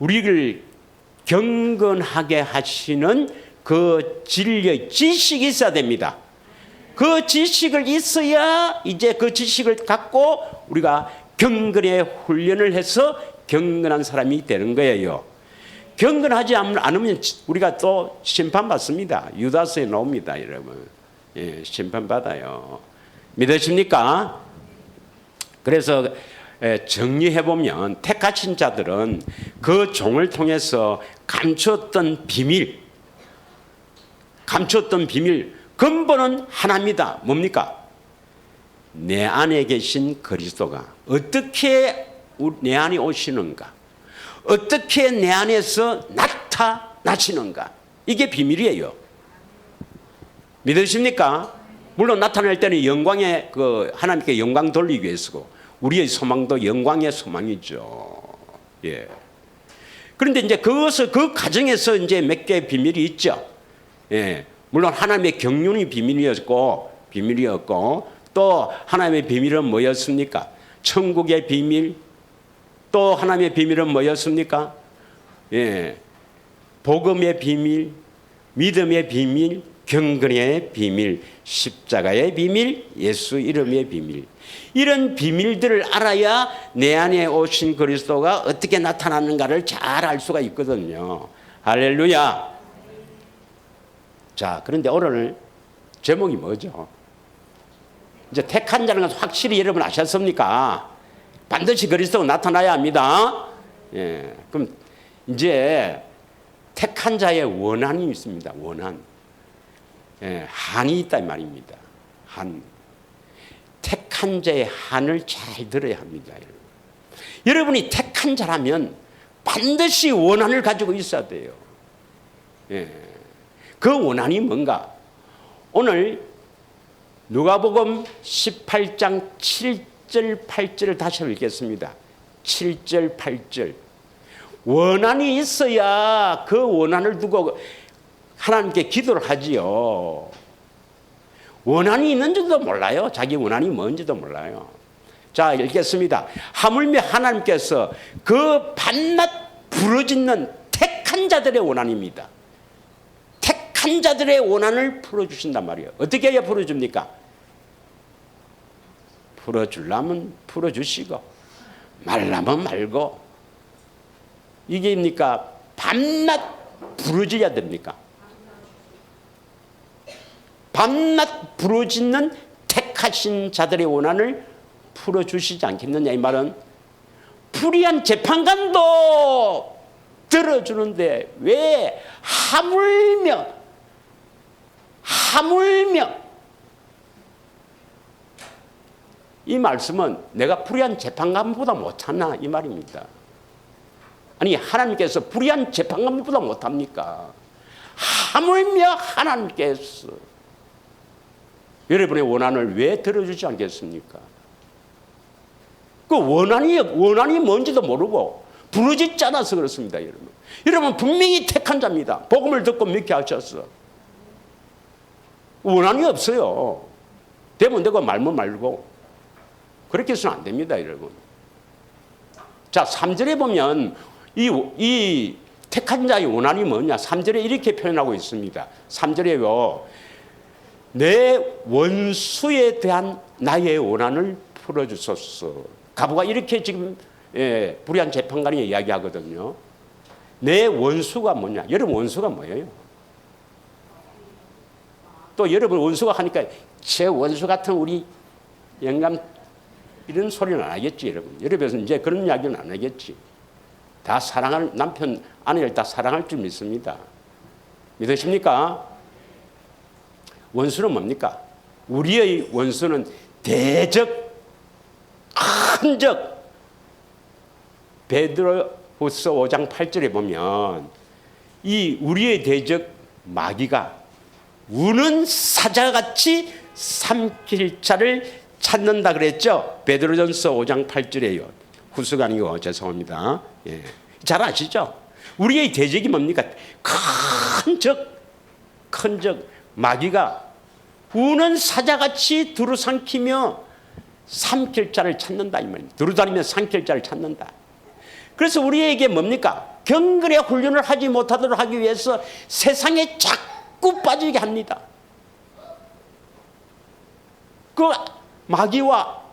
우리를 경건하게 하시는 그 진리의 지식이 있어야 됩니다. 그 지식을 있어야 이제 그 지식을 갖고 우리가 경건의 훈련을 해서 경건한 사람이 되는 거예요. 경건하지 않으면 우리가 또 심판받습니다. 유다서에 나옵니다, 여러분. 예, 심판받아요. 믿으십니까? 그래서 정리해보면 택하신 자들은 그 종을 통해서 감추었던 비밀, 근본은 하나입니다. 뭡니까? 내 안에 계신 그리스도가 어떻게 내 안에 오시는가, 어떻게 내 안에서 나타나시는가, 이게 비밀이에요. 믿으십니까? 물론 나타날 때는 영광의 하나님께 영광 돌리기 위해서고 우리의 소망도 영광의 소망이죠. 예. 그런데 이제 그 과정에서 이제 몇 개의 비밀이 있죠. 예. 물론 하나님의 경륜이 비밀이었고 또 하나님의 비밀은 뭐였습니까? 천국의 비밀, 또 하나님의 비밀은 뭐였습니까? 예. 복음의 비밀, 믿음의 비밀, 경건의 비밀, 십자가의 비밀, 예수 이름의 비밀. 이런 비밀들을 알아야 내 안에 오신 그리스도가 어떻게 나타나는가를 잘 알 수가 있거든요. 할렐루야. 자, 그런데 오늘 제목이 뭐죠? 이제 택한 자는 확실히 여러분 아셨습니까? 반드시 그리스도가 나타나야 합니다. 예, 그럼 이제 택한 자의 원한이 있습니다. 원한. 예, 한이 있다 이 말입니다. 한. 택한 자의 한을 잘 들어야 합니다. 여러분이 택한 자라면 반드시 원한을 가지고 있어야 돼요. 예. 그 원한이 뭔가? 오늘 누가복음 18장 7절 8절을 다시 읽겠습니다. 7절 8절. 원한이 있어야 그 원한을 두고 하나님께 기도를 하지요. 원한이 있는지도 몰라요. 자기 원한이 뭔지도 몰라요. 자, 읽겠습니다. 하물며 하나님께서 그 밤낮 부르짖는 택한 자들의 원한입니다. 택한 자들의 원한을 풀어주신단 말이에요. 어떻게 해야 풀어줍니까? 풀어주려면 풀어주시고 말라면 말고. 이게입니까? 밤낮 부르짖어야 됩니까? 밤낮 부르짖는 택하신 자들의 원한을 풀어주시지 않겠느냐, 이 말은 불의한 재판관도 들어주는데 왜 하물며 이 말씀은 내가 불의한 재판관보다 못하나 이 말입니다. 아니, 하나님께서 불의한 재판관보다 못합니까? 하물며 하나님께서 여러분의 원한을 왜 들어주지 않겠습니까? 그 원한이 뭔지도 모르고 부르짖지 않아서 그렇습니다, 여러분. 여러분 분명히 택한 자입니다. 복음을 듣고 믿게 하셨어. 원한이 없어요. 되면 되고 말면 말고. 그렇게 해서는 안 됩니다, 여러분. 자, 3절에 보면 이 택한 자의 원한이 뭐냐? 3절에 이렇게 표현하고 있습니다. 3절에요. 내 원수에 대한 나의 원한을 풀어주소서. 가부가 이렇게 지금 불의한 재판관이 이야기하거든요. 내 원수가 뭐냐? 여러분 원수가 뭐예요? 또 여러분 원수가 하니까 제 원수 같은 우리 영감 이런 소리는 안 하겠지, 여러분. 여러분은 이제 그런 이야기는 안 하겠지. 다 사랑할 남편, 아내를 다 사랑할 줄 믿습니다. 믿으십니까? 원수는 뭡니까? 우리의 원수는 대적, 큰 적. 베드로후서 5장 8절에 보면 이 우리의 대적 마귀가 우는 사자같이 삼킬 자를 찾는다 그랬죠? 베드로전서 5장 8절에요. 후수가 아니고 죄송합니다. 예. 잘 아시죠? 우리의 대적이 뭡니까? 큰 적, 마귀가 우는 사자같이 두루삼키며 삼킬 자를 찾는다 이 말입니다. 두루다니며 삼킬 자를 찾는다. 그래서 우리에게 뭡니까? 경건의 훈련을 하지 못하도록 하기 위해서 세상에 자꾸 빠지게 합니다. 그 마귀와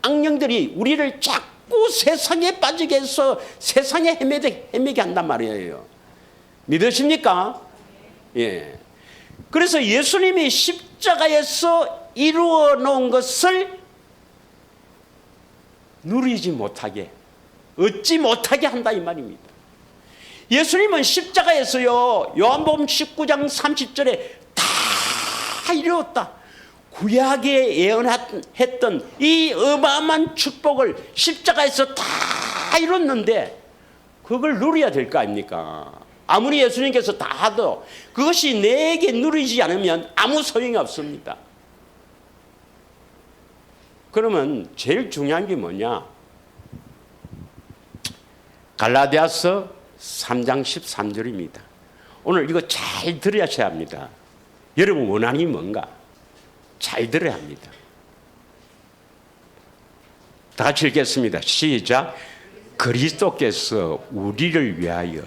악령들이 우리를 자꾸 세상에 빠지게 해서 세상에 헤매게 한단 말이에요. 믿으십니까? 예. 그래서 예수님이 십자가에서 이루어 놓은 것을 누리지 못하게, 얻지 못하게 한다 이 말입니다. 예수님은 십자가에서요, 요한복음 19장 30절에 다 이루었다. 구약에 예언했던 이 어마어마한 축복을 십자가에서 다 이뤘는데 그걸 누려야 될 거 아닙니까? 아무리 예수님께서 다 하도 그것이 내게 누리지 않으면 아무 소용이 없습니다. 그러면 제일 중요한 게 뭐냐? 갈라디아서 3장 13절입니다. 오늘 이거 잘 들으셔야 합니다. 여러분 원한이 뭔가 잘 들어야 합니다. 다 같이 읽겠습니다. 시작. 그리스도께서 우리를 위하여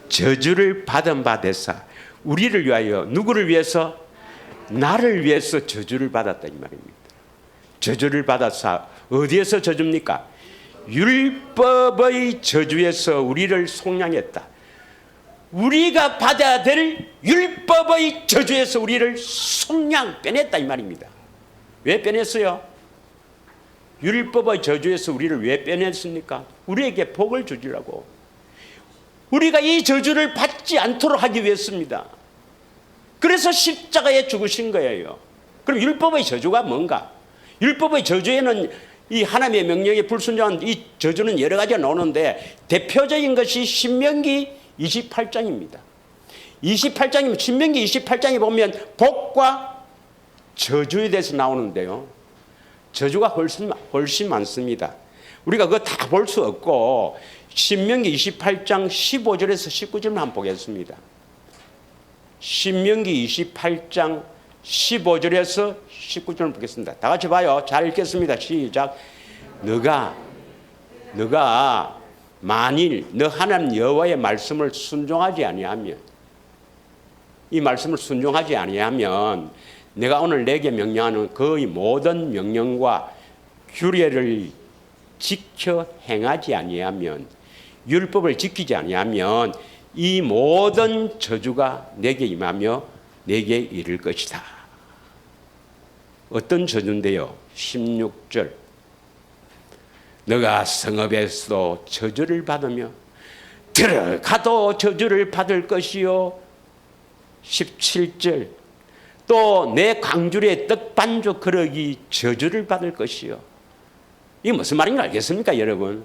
저주를 받은 바 되사 우리를 위하여 누구를 위해서? 나를 위해서 저주를 받았다 이 말입니다. 저주를 받아서 어디에서 저주입니까? 율법의 저주에서 우리를 속량했다. 우리가 받아야 될 율법의 저주에서 우리를 속량 빼냈다 이 말입니다. 왜 빼냈어요? 율법의 저주에서 우리를 왜 빼냈습니까? 우리에게 복을 주시라고. 우리가 이 저주를 받지 않도록 하기 위해서입니다. 그래서 십자가에 죽으신 거예요. 그럼 율법의 저주가 뭔가? 율법의 저주에는 이 하나님의 명령에 불순종한 이 저주는 여러 가지가 나오는데 대표적인 것이 신명기 28장입니다. 28장이면 신명기 28장에 보면 복과 저주에 대해서 나오는데요. 저주가 훨씬 많습니다. 우리가 그거 다 볼 수 없고 신명기 28장 15절에서 19절만 한번 보겠습니다. 신명기 28장 15절에서 19절을 보겠습니다. 다 같이 봐요. 잘 읽겠습니다. 시작. 너가 만일 너 하나님 여호와의 말씀을 순종하지 아니하면, 이 말씀을 순종하지 아니하면 내가 오늘 내게 명령하는 거의 모든 명령과 규례를 지켜 행하지 아니하면, 율법을 지키지 아니하면 이 모든 저주가 내게 임하며 내게 이를 것이다. 어떤 저주인데요? 16절. 너가 성읍에서도 저주를 받으며 들어가도 저주를 받을 것이요. 17절. 또 내 광주리에 떡반죽 그릇이 저주를 받을 것이요. 이게 무슨 말인지 알겠습니까, 여러분?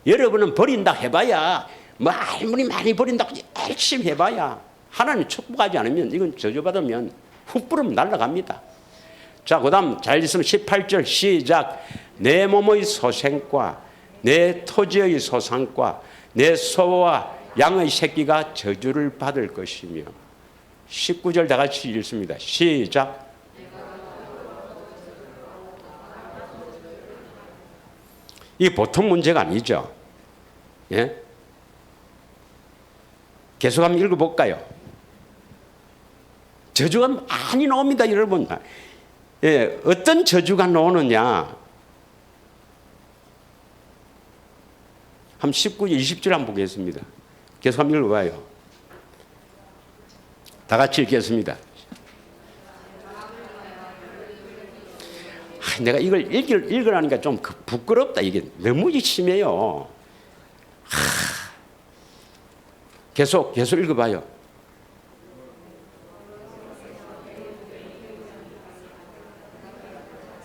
여러분은 버린다 해봐야, 뭐 아무리 많이 버린다고 열심히 해봐야 하나님 축복하지 않으면 이건 저주받으면 훅 부르면 날아갑니다. 자, 그 다음 잘 있으면 18절 시작. 내 몸의 소생과 내 토지의 소산과 내 소와 양의 새끼가 저주를 받을 것이며, 19절 다 같이 읽습니다. 시작. 이 보통 문제가 아니죠. 예? 계속 한번 읽어볼까요? 저주가 많이 나옵니다, 여러분. 예, 어떤 저주가 나오느냐? 한 19절, 20절 한번 보겠습니다. 계속 한번 읽어봐요. 다 같이 읽겠습니다. 내가 이걸 읽으라니까 좀 부끄럽다. 이게 너무 심해요. 계속 읽어봐요.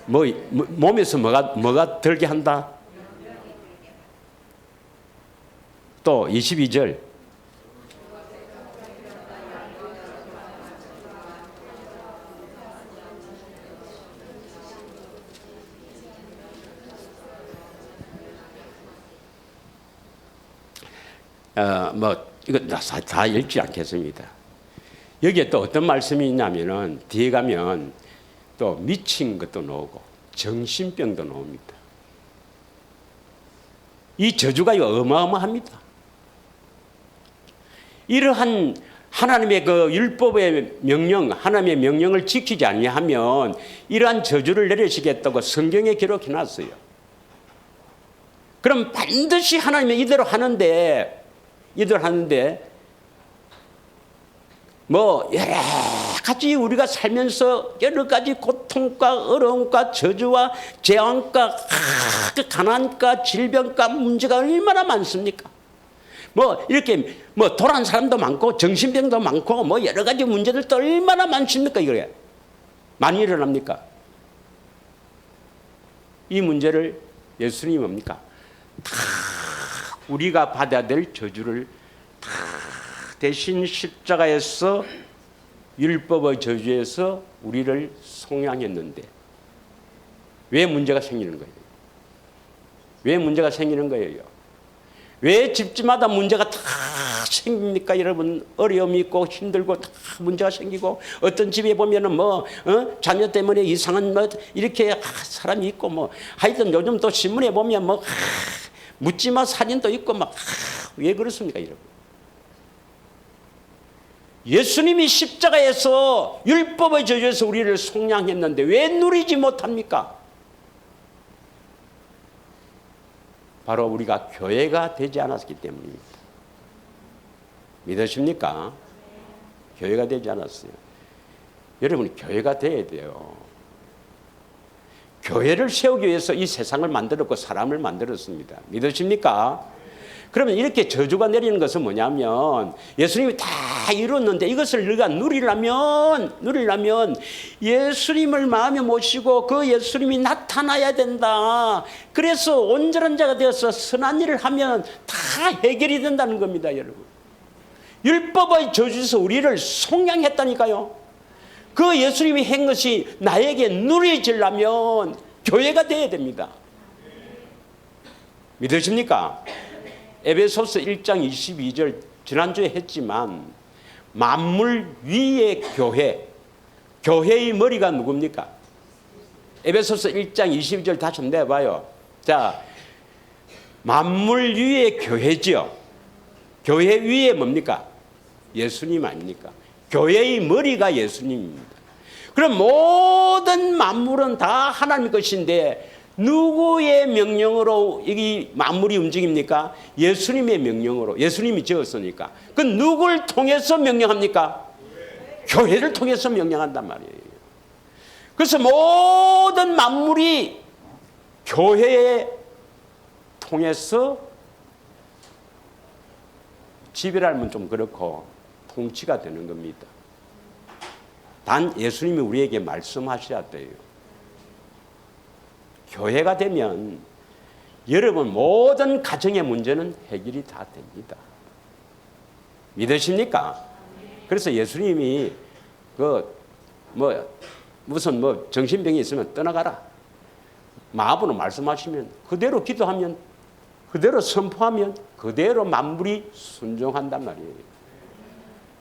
몸에서 뭐가 들게 한다? 또 22절. 이거 다 읽지 않겠습니다. 여기에 또 어떤 말씀이 있냐면은 뒤에 가면 또 미친 것도 나오고 정신병도 나옵니다. 이 저주가 어마어마합니다. 이러한 하나님의 그 율법의 명령, 하나님의 명령을 지키지 아니하면 이러한 저주를 내리시겠다고 성경에 기록해 놨어요. 그럼 반드시 하나님이 이대로 하는데 뭐 여러 가지 우리가 살면서 여러 가지 고통과 어려움과 저주와 재앙과 그 가난과 질병과 문제가 얼마나 많습니까? 뭐 이렇게 뭐 돌아온 사람도 많고 정신병도 많고 뭐 여러 가지 문제들도 얼마나 많습니까? 이게 많이 일어납니까? 이 문제를 예수님이 뭡니까? 다 우리가 받아야 될 저주를 다 대신 십자가에서 율법의 저주에서 우리를 속량했는데 왜 문제가 생기는 거예요? 왜 문제가 생기는 거예요? 왜 집집마다 문제가 다 생깁니까? 여러분, 어려움이 있고 힘들고 다 문제가 생기고 어떤 집에 보면은 뭐 자녀 때문에 이상한 뭐 이렇게 사람이 있고 뭐 하여튼 요즘 또 신문에 보면 뭐 묻지마 사진도 있고 막 왜 그렇습니까, 여러분? 예수님이 십자가에서 율법의 저주에서 우리를 속량했는데 왜 누리지 못합니까? 바로 우리가 교회가 되지 않았기 때문입니다. 믿으십니까? 교회가 되지 않았어요. 여러분이 교회가 돼야 돼요. 교회를 세우기 위해서 이 세상을 만들었고 사람을 만들었습니다. 믿으십니까? 그러면 이렇게 저주가 내리는 것은 뭐냐면 예수님이 다 이뤘는데 이것을 우리가 누리려면 예수님을 마음에 모시고 그 예수님이 나타나야 된다. 그래서 온전한 자가 되어서 선한 일을 하면 다 해결이 된다는 겁니다, 여러분. 율법의 저주에서 우리를 속량했다니까요. 그 예수님이 한 것이 나에게 누려지려면 교회가 되어야 됩니다. 믿으십니까? 에베소서 1장 22절 지난주에 했지만 만물 위의 교회, 교회의 머리가 누굽니까? 에베소서 1장 22절 다시 한번 내봐요. 자, 만물 위의 교회지요. 교회 위에 뭡니까? 예수님 아닙니까? 교회의 머리가 예수님입니다. 그럼 모든 만물은 다 하나님 것인데 누구의 명령으로 이 만물이 움직입니까? 예수님의 명령으로. 예수님이 지었으니까. 그 누굴 통해서 명령합니까? 교회를 통해서 명령한단 말이에요. 그래서 모든 만물이 교회에 통해서 지배라면 좀 그렇고 통치가 되는 겁니다. 단 예수님이 우리에게 말씀하셔야 돼요. 교회가 되면 여러분 모든 가정의 문제는 해결이 다 됩니다. 믿으십니까? 그래서 예수님이 무슨 정신병이 있으면 떠나가라. 마음으로 말씀하시면 그대로 기도하면 그대로 선포하면 그대로 만물이 순종한단 말이에요.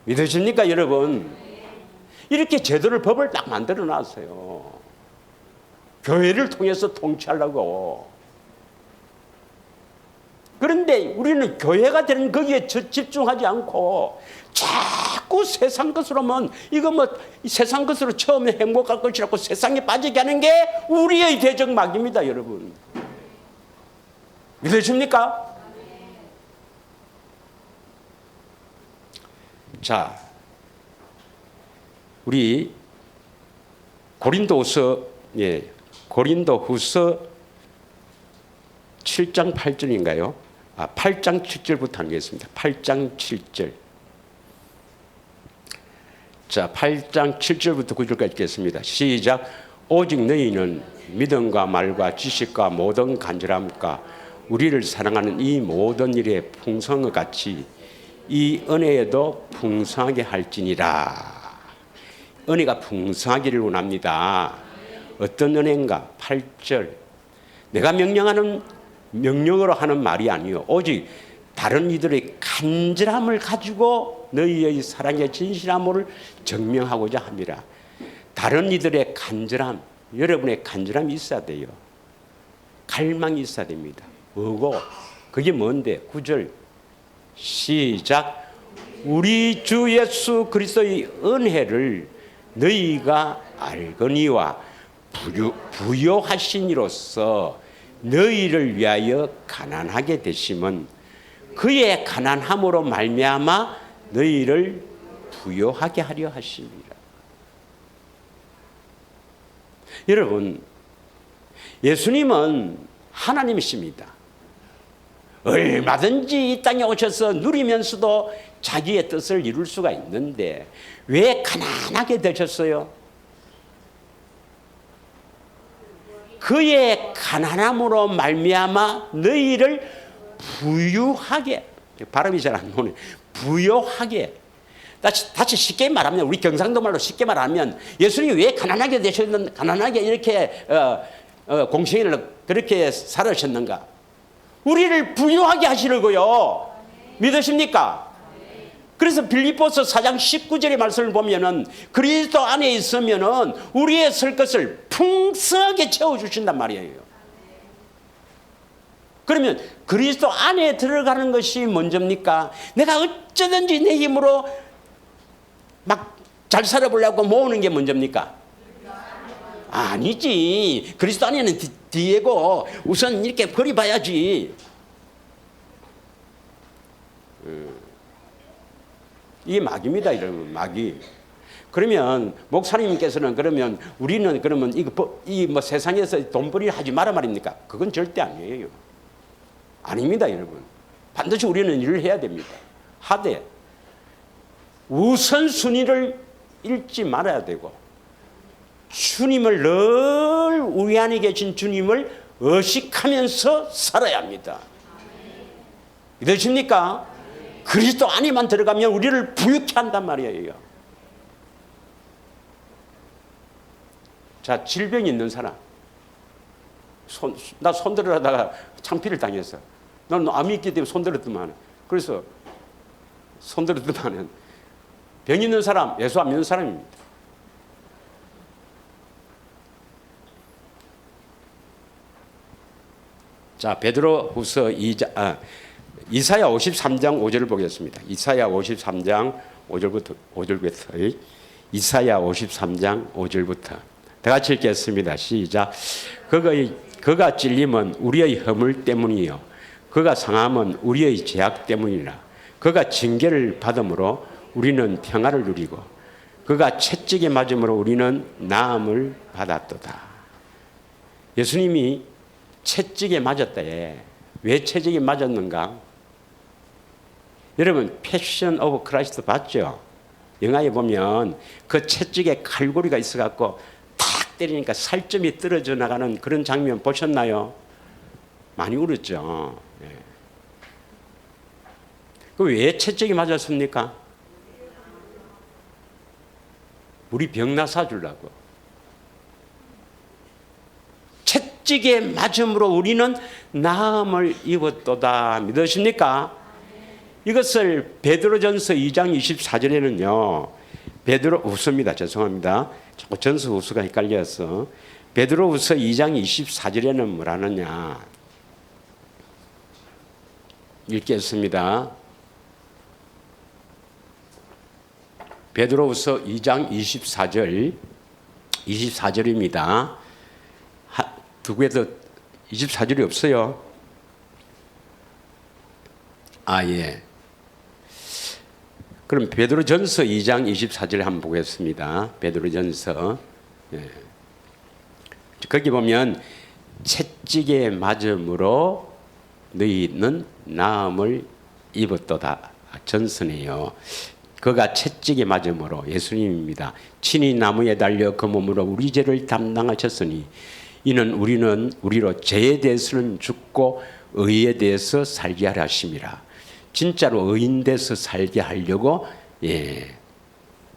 믿으십니까, 여러분? 이렇게 제도를 법을 딱 만들어 놨어요. 교회를 통해서 통치하려고. 그런데 우리는 교회가 되는 거기에 집중하지 않고 자꾸 세상 것으로만 이거 세상 것으로 처음에 행복할 것이라고 세상에 빠지게 하는 게 우리의 대적막입니다, 여러분. 믿으십니까? 자, 우리 고린도후서 7장 8절인가요? 8장 7절부터 하겠습니다. 8장 7절. 자, 8장 7절부터 9절까지 읽겠습니다. 시작. 오직 너희는 믿음과 말과 지식과 모든 간절함과 우리를 사랑하는 이 모든 일에 풍성과 같이 이 은혜에도 풍성하게 할지니라. 은혜가 풍성하기를 원합니다. 어떤 은혜인가? 8절. 내가 명령으로 하는 말이 아니요 오직 다른 이들의 간절함을 가지고 너희의 사랑의 진실함을 증명하고자 함이라. 다른 이들의 간절함, 여러분의 간절함이 있어야 돼요. 갈망이 있어야 됩니다. 뭐고? 그게 뭔데? 9절 시작. 우리 주 예수 그리스도의 은혜를 너희가 알거니와 부요하신 이로써 너희를 위하여 가난하게 되심은 그의 가난함으로 말미암아 너희를 부요하게 하려 하심이라. 여러분, 예수님은 하나님이십니다. 얼마든지 이 땅에 오셔서 누리면서도 자기의 뜻을 이룰 수가 있는데 왜 가난하게 되셨어요? 그의 가난함으로 말미암아 너희를 부유하게, 발음이 잘 안 나오네. 부요하게. 다시 쉽게 말하면, 우리 경상도 말로 쉽게 말하면, 예수님이 왜 가난하게 되셨는가, 가난하게 이렇게 공생애를 그렇게 살으셨는가? 우리를 부유하게 하시려고요. 믿으십니까? 그래서 빌립보서 4장 19절의 말씀을 보면은 그리스도 안에 있으면은 우리의 설 것을 풍성하게 채워주신단 말이에요. 그러면 그리스도 안에 들어가는 것이 먼저입니까? 내가 어쩌든지 내 힘으로 막 잘 살아보려고 모으는 게 먼저입니까? 아니지. 그리스도 안에는 뒤에고 우선 이렇게 버려봐야지. 이게 마귀입니다. 이러면 마귀. 그러면 목사님께서는 그러면 우리는 그러면 이 뭐 세상에서 돈벌이를 하지 마라 말입니까? 그건 절대 아니에요. 아닙니다, 여러분. 반드시 우리는 일을 해야 됩니다. 하되 우선순위를 잃지 말아야 되고 주님을 늘 우리 안에 계신 주님을 의식하면서 살아야 합니다. 믿으십니까? 그리스도 안에만 들어가면 우리를 부유케 한단 말이에요. 자, 질병이 있는 사람. 나 손들으려다가 창피를 당했어. 난 암이 있기 때문에 손들었더만. 그래서 손들었더만 병 있는 사람, 예수 안 믿는 사람입니다. 자, 베드로후서 이사야 53장 5절을 보겠습니다. 이사야 53장 5절부터 이사야 53장 5절부터 다 같이 읽겠습니다. 시작. 그가 찔림은 우리의 허물 때문이요 그가 상함은 우리의 죄악 때문이라. 그가 징계를 받음으로 우리는 평화를 누리고 그가 채찍에 맞음으로 우리는 나음을 받았도다. 예수님이 채찍에 맞았다에 왜 채찍에 맞았는가? 여러분 패션 오브 크라이스트 봤죠? 영화에 보면 그 채찍에 칼고리가 있어갖고 탁 때리니까 살점이 떨어져 나가는 그런 장면 보셨나요? 많이 울었죠. 네. 왜 채찍에 맞았습니까? 우리 병 나사 주려고. 채찍에 맞음으로 우리는 나음을 입었도다. 믿으십니까? 이것을 베드로전서 2장 24절에는요. 베드로후서입니다. 죄송합니다. 자꾸 전서후서가 헷갈려서. 베드로후서 2장 24절에는 뭐라느냐. 읽겠습니다. 베드로후서 2장 24절입니다. 두 개도 24절이 없어요. 예. 그럼 베드로전서 2장 24절 한번 보겠습니다. 베드로전서. 예. 거기 보면 채찍에 맞음으로 너희는 나음을 입었도다. 전서네요. 그가 채찍에 맞음으로 예수님입니다. 친히 나무에 달려 그 몸으로 우리 죄를 담당하셨으니 이는 우리는 우리로 죄에 대해서는 죽고 의에 대해서 살게 하려 하심이라. 진짜로 의인 돼서 살게 하려고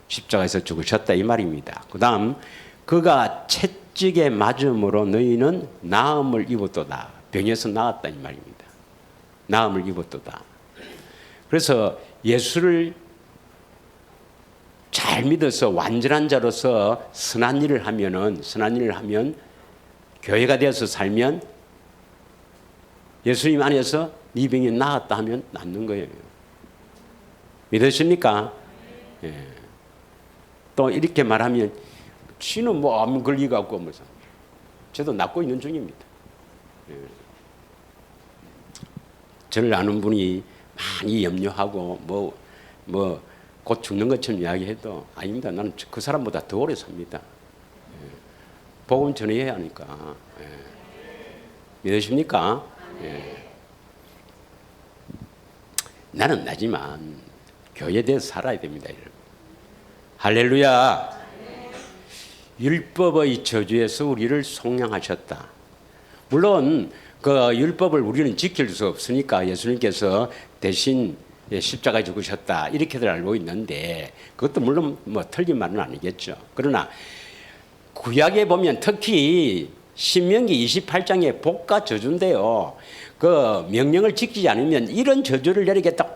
십자가에서 죽으셨다 이 말입니다. 그 다음 그가 채찍에 맞음으로 너희는 나음을 입었도다. 병에서 나았다 이 말입니다. 나음을 입었도다. 그래서 예수를 잘 믿어서 완전한 자로서 선한 일을 하면 교회가 되어서 살면 예수님 안에서 네 병이 나았다 하면 낫는 거예요. 믿으십니까? 예. 또 이렇게 말하면 지는 뭐 암 걸리갖고 하면서 저도 낫고 있는 중입니다. 예. 저를 아는 분이 많이 염려하고 곧 죽는 것처럼 이야기해도 아닙니다. 나는 그 사람보다 더 오래 삽니다. 예. 복음 전해야 하니까. 예. 믿으십니까? 예. 나는 나지만 교회에 대해서 살아야 됩니다. 여러분. 할렐루야. 율법의 저주에서 우리를 속량하셨다. 물론 그 율법을 우리는 지킬 수 없으니까 예수님께서 대신 십자가에 죽으셨다 이렇게들 알고 있는데 그것도 물론 뭐 틀린 말은 아니겠죠. 그러나 구약에 보면 특히 신명기 28장에 복과 저주인데요. 그 명령을 지키지 않으면 이런 저주를 내리겠다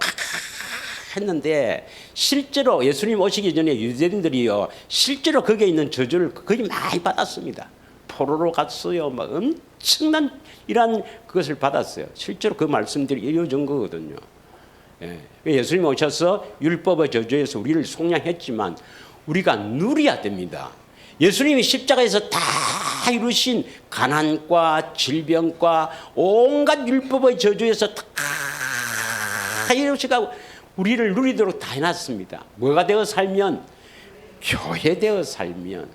했는데 실제로 예수님 오시기 전에 유대인들이요 실제로 거기에 있는 저주를 거의 많이 받았습니다. 포로로 갔어요. 막 엄청난 이런 그것을 받았어요. 실제로 그 말씀들이 이루어진 거거든요. 예. 예수님 오셔서 율법의 저주에서 우리를 속량했지만 우리가 누려야 됩니다. 예수님이 십자가에서 다 이루신 가난과 질병과 온갖 율법의 저주에서 다 이루시고 우리를 누리도록 다 해놨습니다. 뭐가 되어 살면? 교회 되어 살면,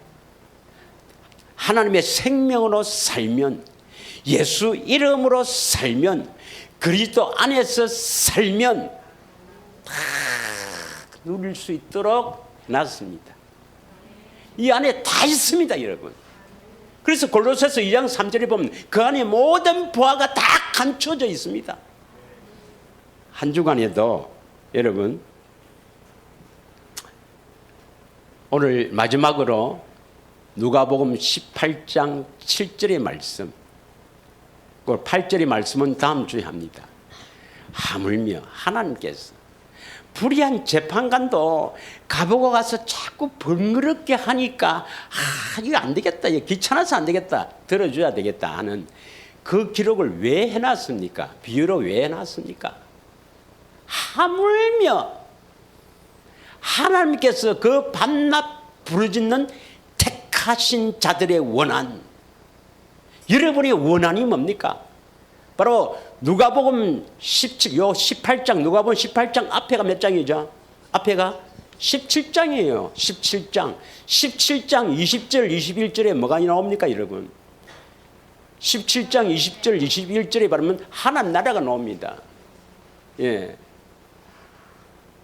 하나님의 생명으로 살면, 예수 이름으로 살면, 그리스도 안에서 살면 다 누릴 수 있도록 해놨습니다. 이 안에 다 있습니다, 여러분. 그래서 골로새서 2장 3절에 보면 그 안에 모든 보화가 다 감춰져 있습니다. 한 주간에도 여러분 오늘 마지막으로 누가복음 18장 7절의 말씀, 그 8절의 말씀은 다음 주에 합니다. 하물며 하나님께서 불의한 재판관도 가보고 가서 자꾸 번거롭게 하니까 이거 안 되겠다, 이거 귀찮아서 안 되겠다, 들어줘야 되겠다 하는 그 기록을 왜 해놨습니까? 비유로 왜 해놨습니까? 하물며 하나님께서 그 밤낮 부르짖는 택하신 자들의 원한, 여러분의 원한이 뭡니까? 바로 누가복음 18장, 누가복음 18장 앞에가 몇 장이죠? 앞에가 17장이에요. 17장 20절 21절에 뭐가 나옵니까, 여러분? 17장 20절 21절에 바르면 하나님 나라가 나옵니다. 예.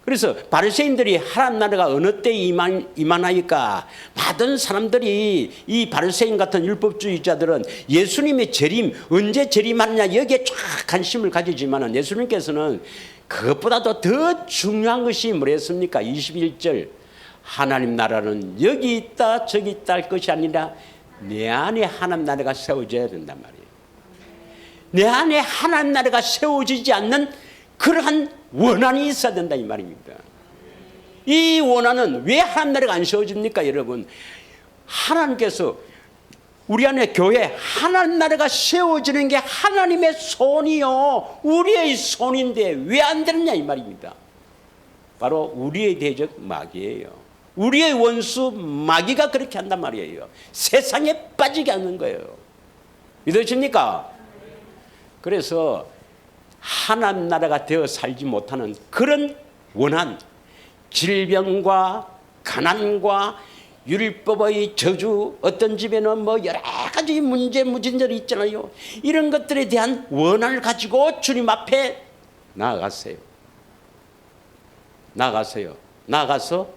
그래서 바리새인들이 하나님 나라가 어느 때 임하나이까? 많은 사람들이 이 바리새인 같은 율법주의자들은 예수님의 재림, 언제 재림하느냐 여기에 쫙 관심을 가지지만 예수님께서는 그것보다도 더 중요한 것이 뭐랬습니까? 21절 하나님 나라는 여기 있다 저기 있다 할 것이 아니라 내 안에 하나님 나라가 세워져야 된단 말이에요. 내 안에 하나님 나라가 세워지지 않는 그러한 원한이 있어야 된다 이 말입니다. 이 원한은 왜 하나님 나라가 안 세워집니까, 여러분? 하나님께서 우리 안에 교회 하나님 나라가 세워지는 게 하나님의 손이요 우리의 손인데 왜 안 되느냐 이 말입니다. 바로 우리의 대적 마귀예요. 우리의 원수 마귀가 그렇게 한단 말이에요. 세상에 빠지게 하는 거예요. 믿으십니까? 그래서 하나님 나라가 되어 살지 못하는 그런 원한, 질병과 가난과 율법의 저주, 어떤 집에는 뭐 여러 가지 무진절이 있잖아요. 이런 것들에 대한 원한을 가지고 주님 앞에 나아가세요. 나가서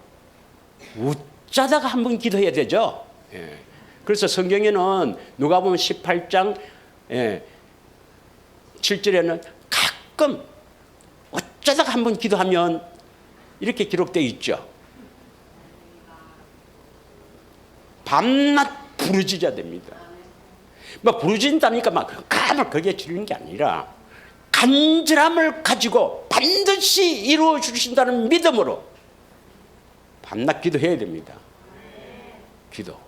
웃자다가 한번 기도해야 되죠. 예. 그래서 성경에는 누가복음 18장 7절에는 가끔 어쩌다가 한번 기도하면 이렇게 기록되어 있죠. 밤낮 부르짖어야 됩니다. 막 부르짖다니까 막 감을 거기에 지르는 게 아니라 간절함을 가지고 반드시 이루어 주신다는 믿음으로 밤낮 기도해야 됩니다. 기도.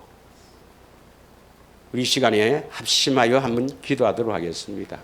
우리 시간에 합심하여 한번 기도하도록 하겠습니다.